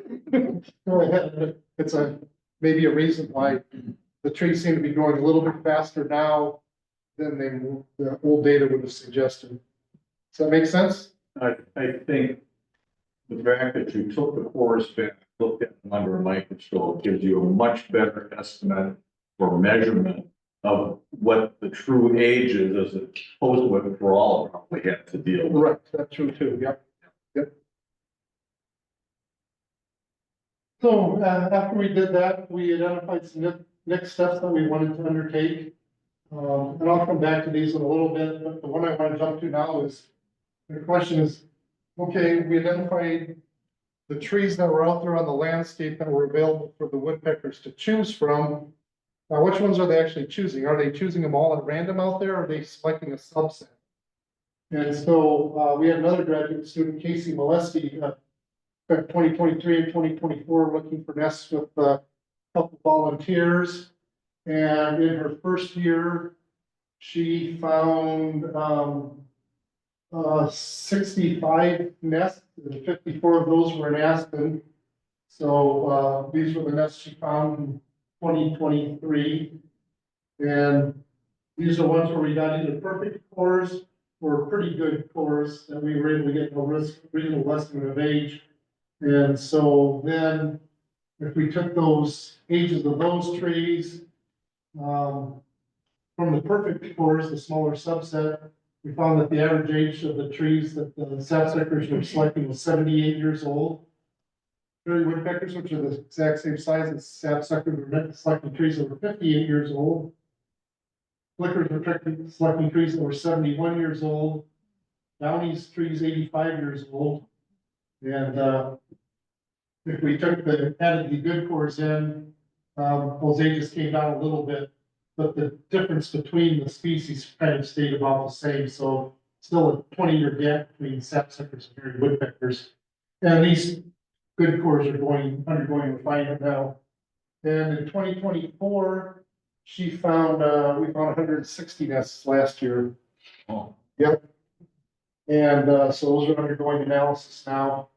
S2: It's maybe a reason why the trees seem to be growing a little bit faster now than the old data would have suggested. Does that make sense?
S4: I think the fact that you took the core span, looked at them under a microscope, gives you a much better estimate or measurement of what the true age is as opposed to what we're all probably have to deal with.
S2: Right, that's true too, yep. Yep. So after we did that, we identified some next steps that we wanted to undertake. And I'll come back to these in a little bit, but the one I want to jump to now is, the question is, okay, we identified the trees that were out there on the landscape that were available for the woodpeckers to choose from. Now, which ones are they actually choosing? Are they choosing them all at random out there, or are they selecting a subset? And so we had another graduate student, Casey Molesky, 2023 and 2024, looking for nests with a couple volunteers. And in her first year, she found 65 nests, and 54 of those were in aspen. So these were the nests she found in 2023. And these are ones where we got either perfect cores or pretty good cores that we were able to get a reasonable estimate of age. And so then if we took those ages of those trees from the perfect cores, the smaller subset, We found that the average age of the trees that the sapsuckers were selecting was 78 years old. Prairie woodpeckers, which are the exact same size as sapsuckers, were selecting trees that were 58 years old. Flickers were selecting trees that were 71 years old. Downey's trees 85 years old. And if we took added the good cores in, those ages came down a little bit, but the difference between the species kind of stayed about the same. So still a 20-year gap between sapsuckers and prairie woodpeckers. And these good cores are undergoing refinement now. And in 2024, we found 160 nests last year.
S6: Oh,
S2: Yep. And so those are undergoing analysis now.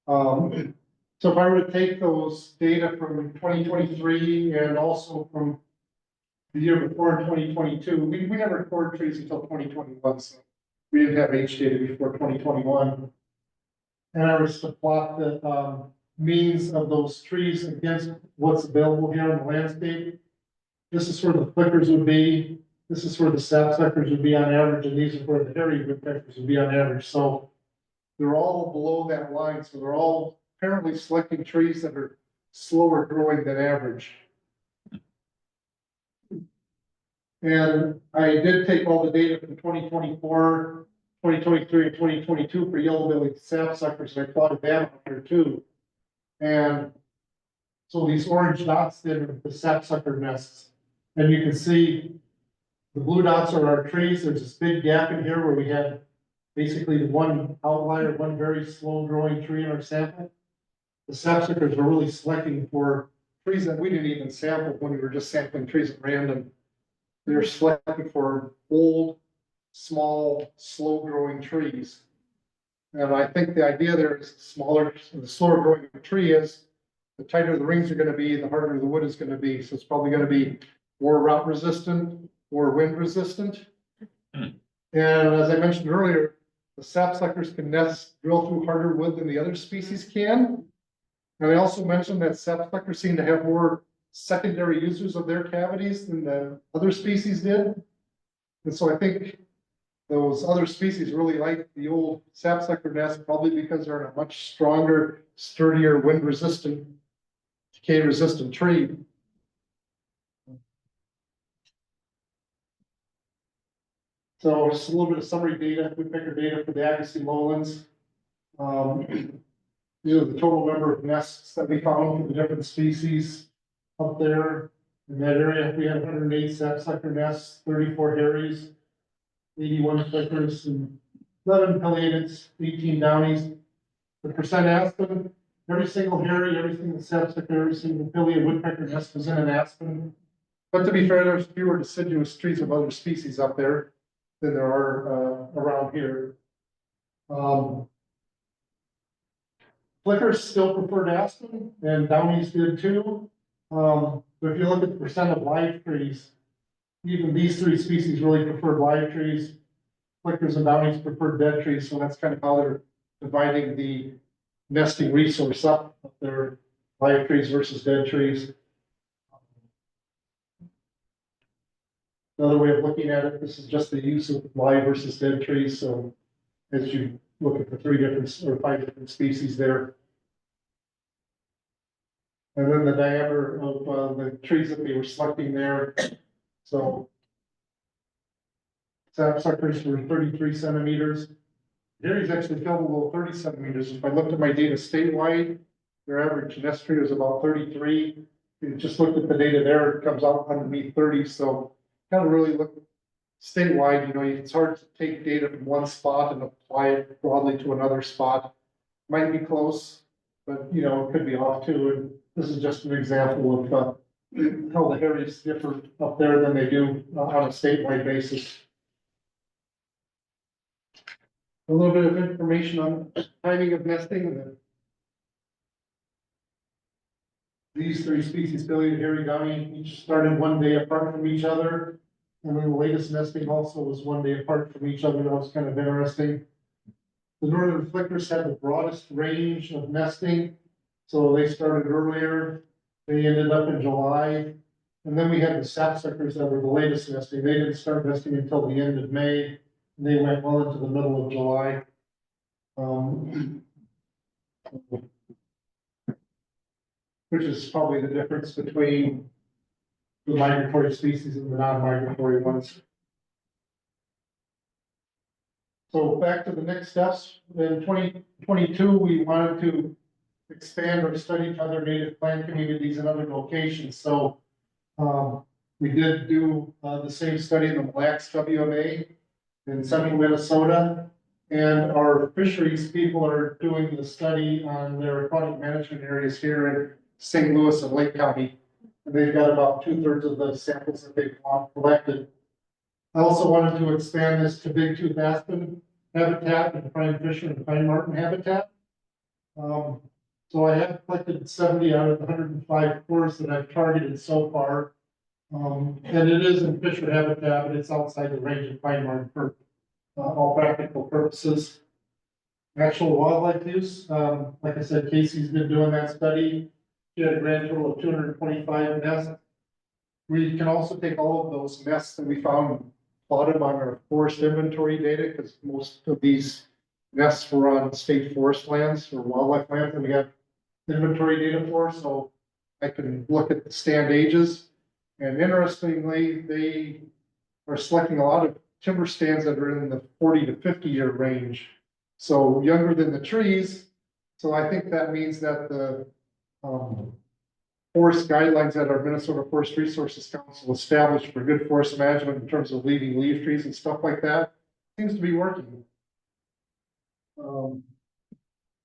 S2: So if I were to take those data from 2023 and also from the year before in 2022, we never recorded trees until 2021, so we didn't have age data before 2021. And I was to plot the means of those trees against what's available here in the landscape. This is where the flickers would be. This is where the sapsuckers would be on average, and these are where the hairy woodpeckers would be on average. So they're all below that line. So they're all apparently selecting trees that are slower growing than average. And I did take all the data from 2024, 2023, and 2022 for yellow-bellied sapsuckers, and I plotted them up here too. And so these orange dots there are the sapsucker nests. And you can see the blue dots are our trees. There's this big gap in here where we had basically one outlier, one very slow-growing tree in our sample. The sapsuckers were really selecting for trees that we didn't even sample when we were just sampling trees at random. They're selecting for old, small, slow-growing trees. And I think the idea there is the slower growing the tree is, the tighter the rings are going to be, the harder the wood is going to be. So it's probably going to be more rot resistant, more wind resistant. And as I mentioned earlier, the sapsuckers can drill through harder wood than the other species can. And I also mentioned that sapsuckers seem to have more secondary users of their cavities than the other species did. And so I think those other species really like the old sapsucker nest, probably because they're in a much stronger, sturdier, wind resistant, decay resistant tree. So just a little bit of summary data, woodpecker data for the Agassiz lowlands. These are the total number of nests that we found for the different species up there. In that area, we had 108 sapsucker nests, 34 hairies, 81 flickers, and 11 pileatids, 18 downies. The percent aspen, every single hairy, every single sapsucker, every single pileated woodpecker nest was in an aspen. But to be fair, there's fewer deciduous trees of other species up there than there are around here. Flickers still preferred aspen, and downies did too. But if you look at the percent of live trees, even these three species really preferred live trees. Flickers and downies preferred dead trees, so that's kind of how they're dividing the nesting resource up their live trees versus dead trees. Another way of looking at it, this is just the use of live versus dead trees. So as you look at the 5 different species there. And then the diameter of the trees that we were selecting there. So sapsuckers were 33 centimeters. Hairies actually fell below 30 centimeters. If I looked at my data statewide, their average nest tree was about 33. If you just looked at the data there, it comes out underneath 30. So kind of really look statewide, it's hard to take data from one spot and apply it broadly to another spot. Might be close, but it could be off too. And this is just an example of how the hairies differ up there than they do on a statewide basis. A little bit of information on timing of nesting. These three species, pileated, hairy, downy, each started one day apart from each other. And then the latest nesting also was one day apart from each other. That was kind of interesting. The northern flickers had the broadest range of nesting. So they started earlier. They ended up in July. And then we had the sapsuckers that were the latest nesting. They didn't start nesting until the end of May. They went well into the middle of July. Which is probably the difference between the migratory species and the non-migratory ones. So back to the next steps, in 2022, we wanted to expand our study to other native plant communities and other locations, so we did do the same study in the Mille Lacs WMA in central Minnesota. And our fisheries people are doing the study on their aquatic management areas here in St. Louis and Lake County. And they've got about 2/3 of the samples that they've collected. I also wanted to expand this to big tooth aspen habitat and prime fisher and pine marten habitat. So I have collected 70 out of the 105 cores that I've targeted so far. And it is in fisher habitat, but it's outside the range of pine marten for all practical purposes. Actual wildlife use, like I said, Casey's been doing that study. She had a grand total of 225 nests. We can also take all of those nests that we found and plot them on our forest inventory data, because most of these nests were on state forest lands or wildlife lands that we have inventory data for, so I can look at the stand ages. And interestingly, they are selecting a lot of timber stands that are in the 40 to 50 year range. So younger than the trees. So I think that means that the forest guidelines that our Minnesota Forest Resources Council established for good forest management in terms of leaving leaf trees and stuff like that seems to be working.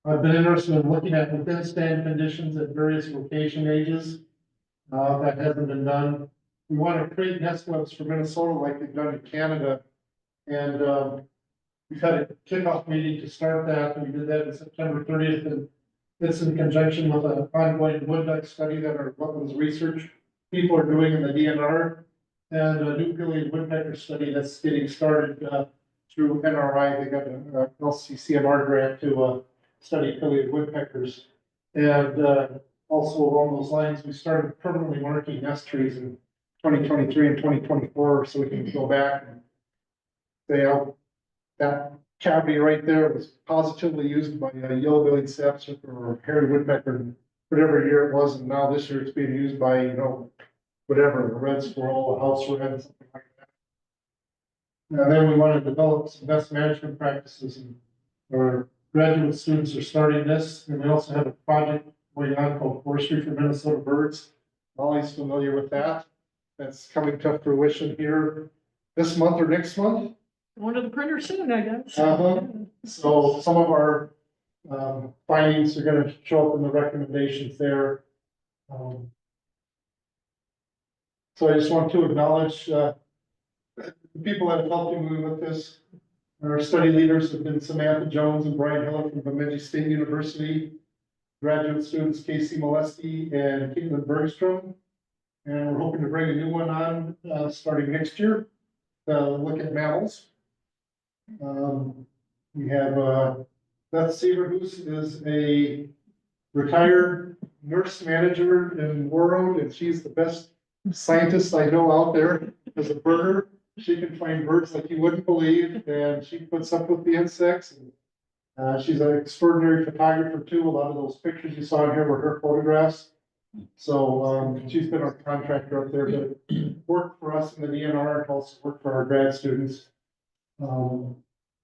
S2: I've been interested in looking at within stand conditions at various location ages. That hasn't been done. We want to create nest webs for Minnesota like they've done in Canada. And we've had a kickoff meeting to start that. And we did that in September 30th. And it's in conjunction with an ongoing wood duck study that our wetlands research people are doing in the DNR. And a new Pileated woodpecker study that's getting started through NRI. They got an LCCMR grant to study Pileated woodpeckers. And also along those lines, we started permanently marking nest trees in 2023 and 2024, so we can go back and say, oh, that cavity right there was positively used by a yellow-bellied sapsucker or hairy woodpecker, whatever year it was, and now this year it's being used by, you know, whatever, a red squirrel, a house wren, something like that. And then we want to develop some best management practices, and our graduate students are starting this, and we also have a project going on called Forestry for Minnesota Birds. Ollie's familiar with that. That's coming to fruition here this month or next month.
S3: One of the printers soon, I guess.
S2: So some of our findings are gonna show up in the recommendations there. So I just want to acknowledge the people that have helped me with this. Our study leaders have been Samantha Jones and Brian Hill from Bemidji State University. Graduate students Casey Molesky and Caitlin Bergstrom. And we're hoping to bring a new one on starting next year to look at mammals. We have Beth Severhoos is a retired nurse manager in Warroad, and she's the best scientist I know out there as a birder. She can find birds like you wouldn't believe, and she puts up with the insects. And, she's an extraordinary photographer too. A lot of those pictures you saw in here were her photographs. So she's been our contractor up there, but worked for us in the DNR and also worked for our grad students.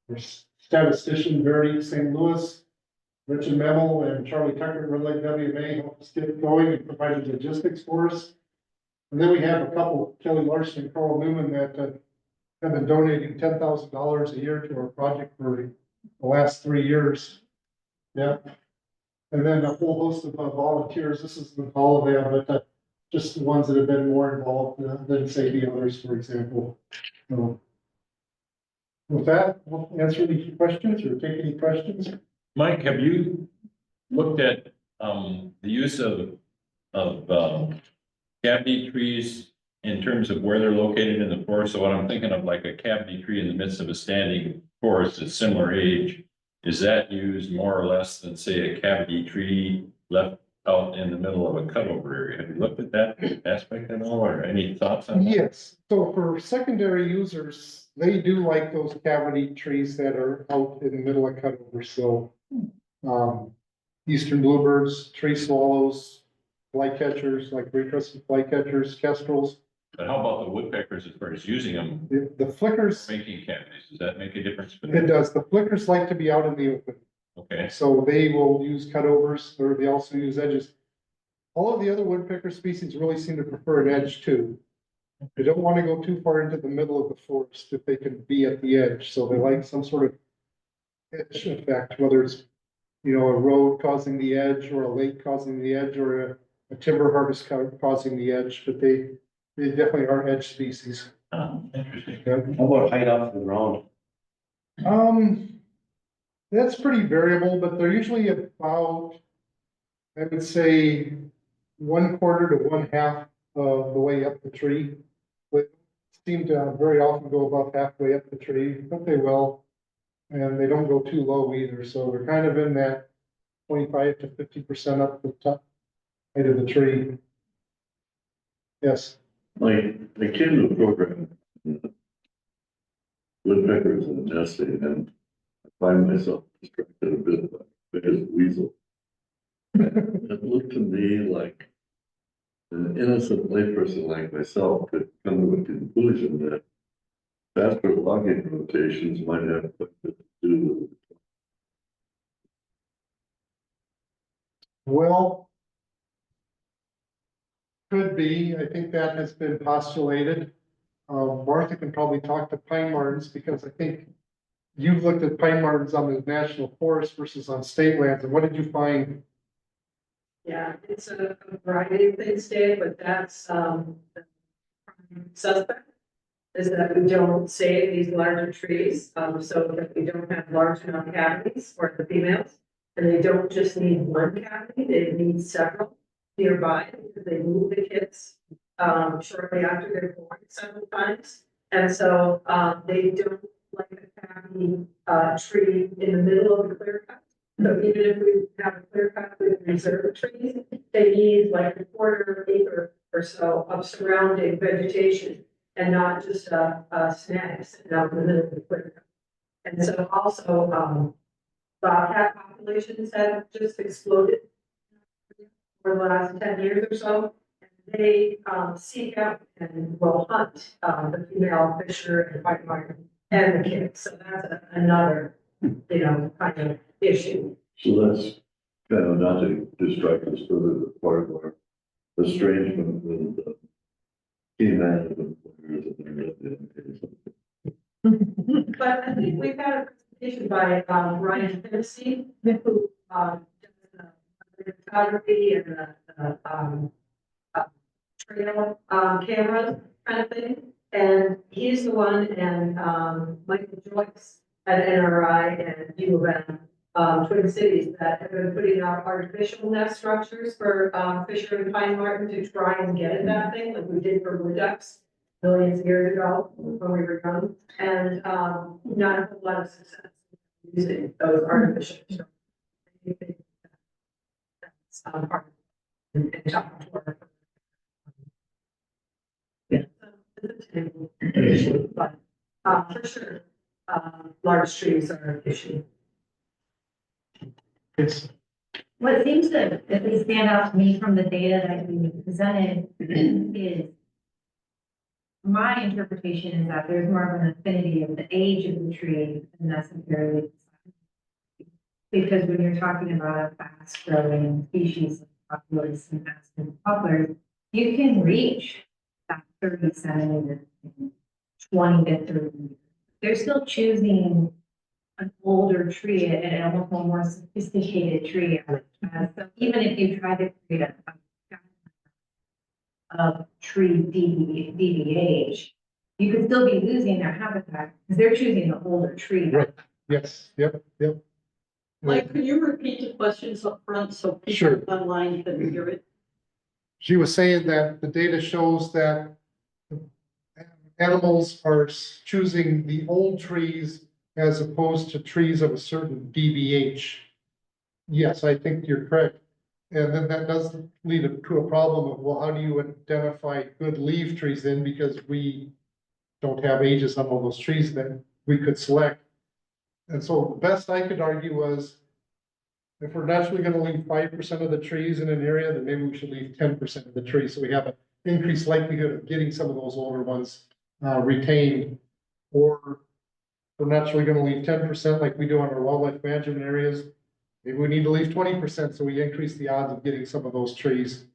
S2: There's statistician Verity St. Louis, Richard Memel, and Charlie Tucker at Red Lake WMA helped us get it going and provided logistics for us. And then we have a couple, Kelly Larson and Carl Newman, that have been donating $10,000 a year to our project for the last 3 years. Yeah. And then a whole host of volunteers. This isn't all of them, but just the ones that have been more involved than say the others, for example. So with that, we'll answer any questions or take any questions.
S6: Mike, have you looked at the use of cavity trees in terms of where they're located in the forest? So what I'm thinking of, like a cavity tree in the midst of a standing forest at similar age, is that used more or less than say a cavity tree left out in the middle of a cutover area. Have you looked at that aspect at all, or any thoughts on that?
S2: Yes, so for secondary users, they do like those cavity trees that are out in the middle of cutover, so. Eastern bluebirds, tree swallows, flycatchers, like great crested flycatchers, kestrels.
S6: But how about the woodpeckers as far as using them,
S2: The flickers,
S6: making cavities? Does that make a difference?
S2: it does, the flickers like to be out in the open,
S6: Okay,
S2: so they will use cutovers, or they also use edges. All of the other woodpecker species really seem to prefer an edge too. They don't want to go too far into the middle of the forest if they can be at the edge, so they like some sort of edge effect, whether it's, you know, a road causing the edge, or a lake causing the edge, or a timber harvest causing the edge, but they definitely are edge species.
S6: interesting.
S2: Yeah.
S5: How about height off the ground?
S2: That's pretty variable, but they're usually about, I would say, 1/4 to 1/2 of the way up the tree. But seem to very often go about halfway up the tree, but they will. And they don't go too low either, so they're kind of in that 25 to 50% up the top height of the tree. Yes,
S7: My kid in the program, woodpeckers and nesting, and I find myself distracted a bit by bear's weasel. It looked to me like an innocent layperson like myself could come to a conclusion that faster logging rotations might have something to do with it.
S2: well. Could be, I think that has been postulated. Martha can probably talk to pine martens, because I think you've looked at pine martens on the national forest versus on state lands, and what did you find?
S8: Yeah, it's a variety of things, Dave, but that's, the prime suspect is that we don't save these larger trees, so that we don't have large enough cavities for the females. And they don't just need one cavity, they need several nearby, because they move the kits, shortly after they're born several times. And so, they don't like a cavity, tree in the middle of the clear cut. So even if we have a clear cut with reserve trees, they need like a 1/4 acre or so of surrounding vegetation, and not just a snag sitting out in the middle of the clear cut. And so also, bobcat populations have just exploded for the last 10 years or so. And they seek out and will hunt the female fisher and white martin and the kids. So that's another, kind of issue.
S7: So that's kind of not to distract us further, but part of our estrangement with key management.
S8: But I think we've had a presentation by Ryan Hennessy, who does the photography and the trail cameras kind of thing. And he's the one, and Michael Joyce at NRI and U of M, Twin Cities, that have been putting out artificial nest structures for fisher and pine marten to try and get at that thing, like we did for wood ducks millions of years ago when we were young, and not a whole lot of success using those artificial structures. I think that's part of it, and talking to our. Yeah, it's a issue, but for sure, large trees are an issue.
S2: It's,
S9: What seems to at least stand out to me from the data that you presented is my interpretation is that there's more of an affinity of the age of the tree than necessarily the size. Because when you're talking about a fast growing species like populars and aspen poplars, you can reach that 30 centimeters, 20 to 30. They're still choosing an older tree and almost a more sophisticated tree. So even if you try to create a tree DBH, you could still be losing their habitat because they're choosing the older tree.
S2: Right. yes, yep.
S1: Mike, can you repeat the questions up front so
S2: Sure.
S1: people online can hear it?
S2: She was saying that the data shows that animals are choosing the old trees as opposed to trees of a certain DBH. Yes, I think you're correct. And then that does lead to a problem of, well, how do you identify good leaf trees then? Because we don't have ages on all those trees that we could select. And so the best I could argue was, if we're naturally gonna leave 5% of the trees in an area, then maybe we should leave 10% of the trees, so we have an increased likelihood of getting some of those older ones retained. Or if we're naturally gonna leave 10% like we do on our wildlife management areas, maybe we need to leave 20%, so we increase the odds of getting some of those trees.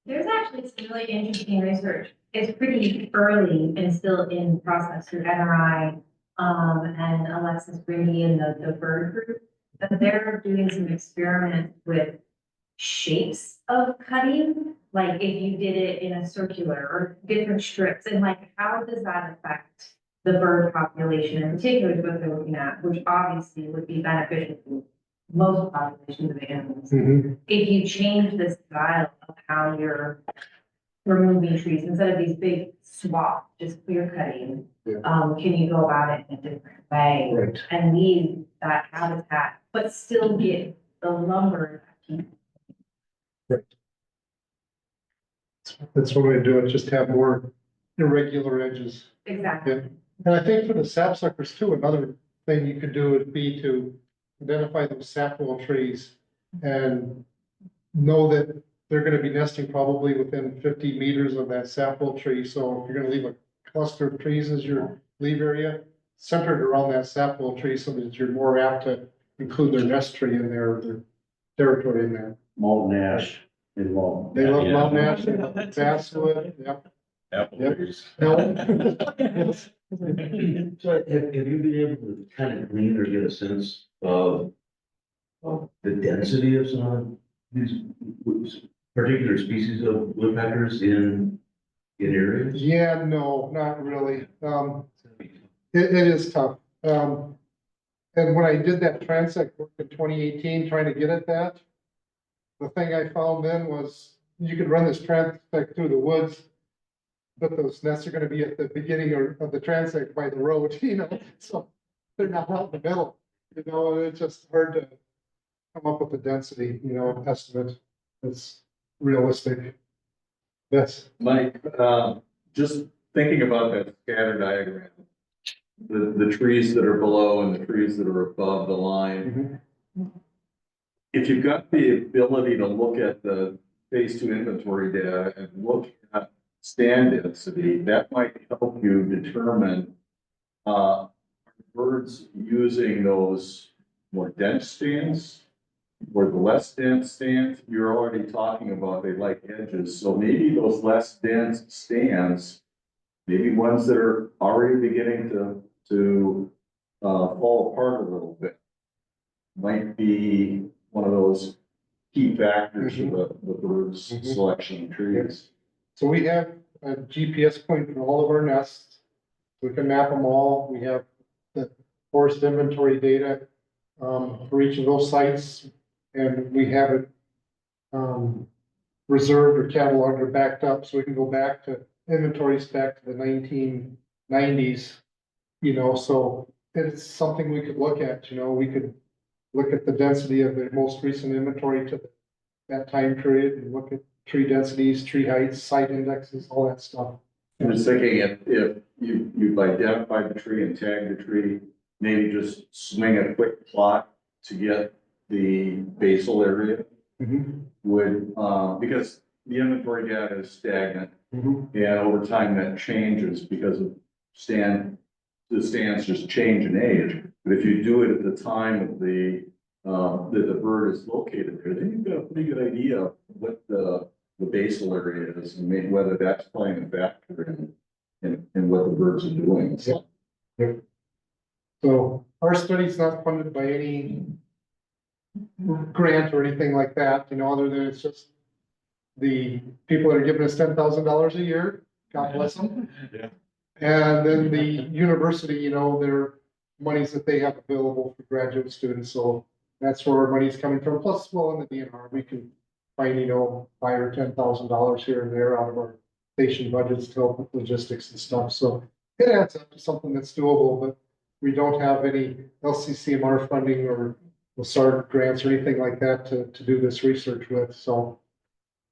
S9: There's actually some really interesting research. It's pretty early and still in process through NRI, and Alexis Brady and the bird group. But they're doing some experiments with shapes of cutting, like if you did it in a circular or different strips, and like, how does that affect the bird population in particular is what they're looking at, which obviously would be beneficial to most populations of animals. If you change the style of how you're removing trees, instead of these big swaths, just clear cutting, can you go about it in a different way?
S2: Right.
S9: And leave that habitat, but still get the lumber.
S2: That's one way to do it, just have more irregular edges.
S9: Exactly.
S2: Yeah. And I think for the sapsuckers too, another thing you could do would be to identify those sapwool trees and know that they're gonna be nesting probably within 50 meters of that sapwool tree. So if you're gonna leave a cluster of trees as your leave area, centered around that sapwool tree so that you're more apt to include their nest tree in their territory in there.
S5: Mountain ash involved.
S2: They love
S6: Yeah.
S2: mountain ash, they love basswood, yep.
S6: Apple
S2: Yep.
S6: trees.
S2: No.
S7: So have you been able to kind of glean or get a sense of the density of some of these particular species of woodpeckers in areas?
S2: Yeah, no, not really. It is tough. And when I did that transect work in 2018, trying to get at that, the thing I found then was you could run this transect through the woods, but those nests are gonna be at the beginning of the transect by the road, so they're not out in the middle, it's just hard to come up with a density, estimate that's realistic. Yes.
S4: Mike, just thinking about that scatter diagram, the trees that are below and the trees that are above the line. If you've got the ability to look at the phase 2 inventory data and look at stand density, that might help you determine, birds using those more dense stands or the less dense stands. You're already talking about they like edges, so maybe those less dense stands, maybe ones that are already beginning to fall apart a little bit, might be one of those key factors for the birds selection of trees.
S2: So we have a GPS point for all of our nests. We can map them all. We have the forest inventory data for each of those sites. And we have it reserved or cataloged or backed up, so we can go back to inventories back to the 1990s. So it's something we could look at, we could look at the density of the most recent inventory to that time period and look at tree densities, tree heights, site indexes, all that stuff.
S4: I'm just thinking if you've identified the tree and tagged the tree, maybe just swing a quick plot to get the basal area would, because the inventory data is stagnant. And over time that changes because of the stands just change in age. But if you do it at the time of that the bird is located there, then you've got a pretty good idea of what the basal area is and maybe whether that's playing a factor in what the birds are doing. So,
S2: So our study's not funded by any grant or anything like that, other than it's just the people that are giving us $10,000 a year, God bless them.
S6: Yeah.
S2: And then the university, their monies that they have available for graduate students, so that's where our money's coming from. Plus, well, in the DNR, we can find, $5,000 or $10,000 here and there out of our station budgets to help with logistics and stuff, so it adds up to something that's doable, but we don't have any LCCMR funding or SART grants or anything like that to do this research with, so.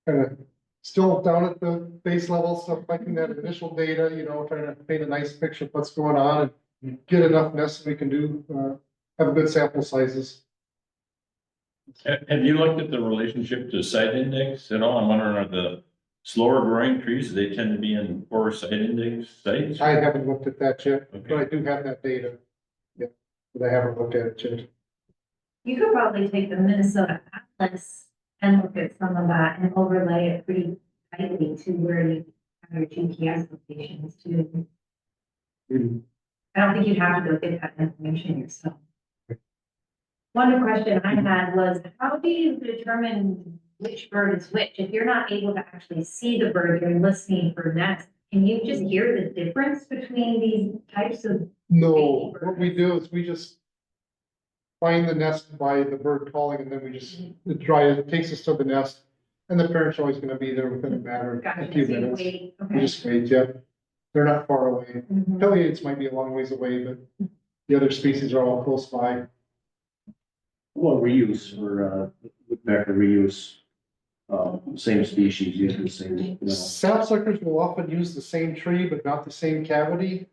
S2: Kind of still down at the base level, stuff collecting that initial data, trying to paint a nice picture of what's going on and get enough nests we can do, have good sample sizes.
S6: Have you looked at the relationship to site index at all? I'm wondering, are the slower growing trees, they tend to be in poor site index sites?
S2: I haven't looked at that yet, but I
S6: Okay.
S2: do have that data. Yeah, but I haven't looked at it yet.
S9: You could probably take the Minnesota Atlas and look at some of that and overlay it pretty tightly to where you have your GPS locations too.
S2: Mhm.
S9: I don't think you'd have to go get that information yourself. One question I had was, how do you determine which bird is which? If you're not able to actually see the bird, you're listening for nests. Can you just hear the difference between these types of?
S2: No, what we do is we just find the nest by the bird calling, and then we just, it takes us to the nest, and the parent's always gonna be there within a matter of a
S9: Gotcha,
S2: few
S9: so you
S2: minutes.
S9: wait,
S2: We
S9: okay.
S2: just wait, yeah. They're not far away.
S9: Mhm.
S2: Affiliates might be a long ways away, but the other species are all close by.
S5: Well, reuse for, woodpecker reuse, same species, use the same,
S2: Sapsuckers will often use the same tree, but not the same cavity.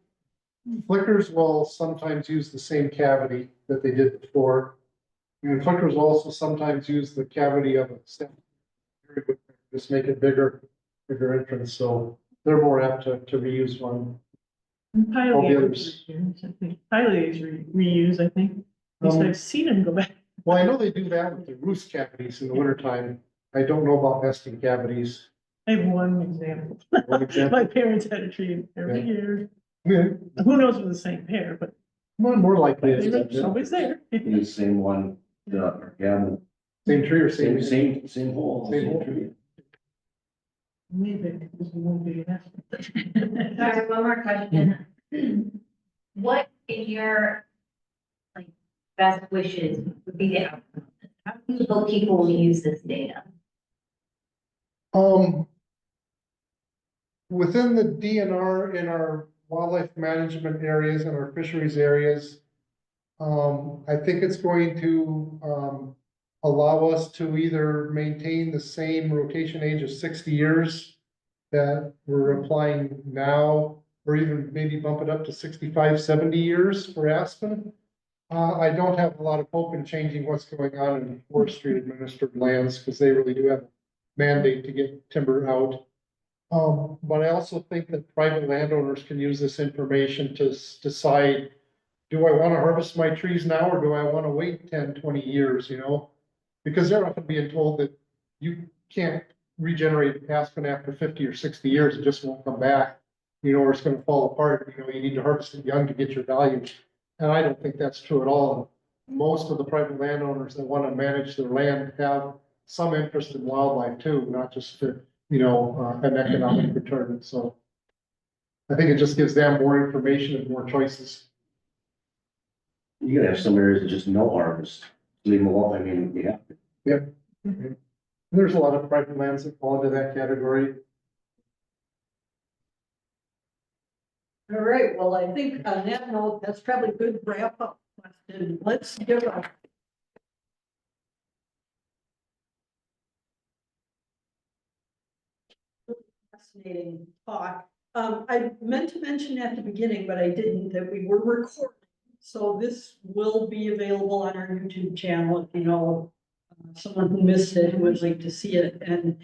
S2: Flickers will sometimes use the same cavity that they did before. And flickers will also sometimes use the cavity of a stem. Just make it bigger entrance, so they're more apt to reuse one. All the others.
S3: Pilea's reuse, I think. At least
S2: Um,
S3: I've seen them go back.
S2: Well, I know they do that with the roost cavities in the wintertime. I don't know about nesting cavities.
S3: I have one example.
S2: One example?
S3: My parents had a tree every
S2: Yeah.
S3: year.
S2: Yeah,
S3: Who knows if it was the same pair, but
S2: more likely
S3: they
S2: it's
S3: were always there.
S5: the same one, yeah,
S2: same tree or same.
S5: same hole.
S2: Same hole.
S5: tree.
S3: Maybe it was one big enough.
S9: Sorry, one more question. What in your, like, best wishes would be the outcome? How do you hope people will use this data?
S2: Within the DNR in our wildlife management areas and our fisheries areas, I think it's going to, allow us to either maintain the same rotation age of 60 years that we're applying now, or even maybe bump it up to 65, 70 years for aspen. I don't have a lot of hope in changing what's going on in forestry administered lands, because they really do have a mandate to get timber out. But I also think that private landowners can use this information to decide, do I wanna harvest my trees now, or do I wanna wait 10, 20 years, Because they're often being told that you can't regenerate aspen after 50 or 60 years, it just won't come back. Or it's gonna fall apart, you need to harvest it young to get your value. And I don't think that's true at all. Most of the private landowners that wanna manage their land have some interest in wildlife too, not just an economic return, so. I think it just gives them more information and more choices.
S5: You gotta have some areas that just no harvest, leave them alone, I mean, yeah.
S2: There's a lot of private lands that fall into that category.
S1: All right, well, I think on that note, that's probably a good wrap up question. Let's give a fascinating talk. I meant to mention at the beginning, but I didn't, that we were recording. So this will be available on our YouTube channel if someone who missed it would like to see it. And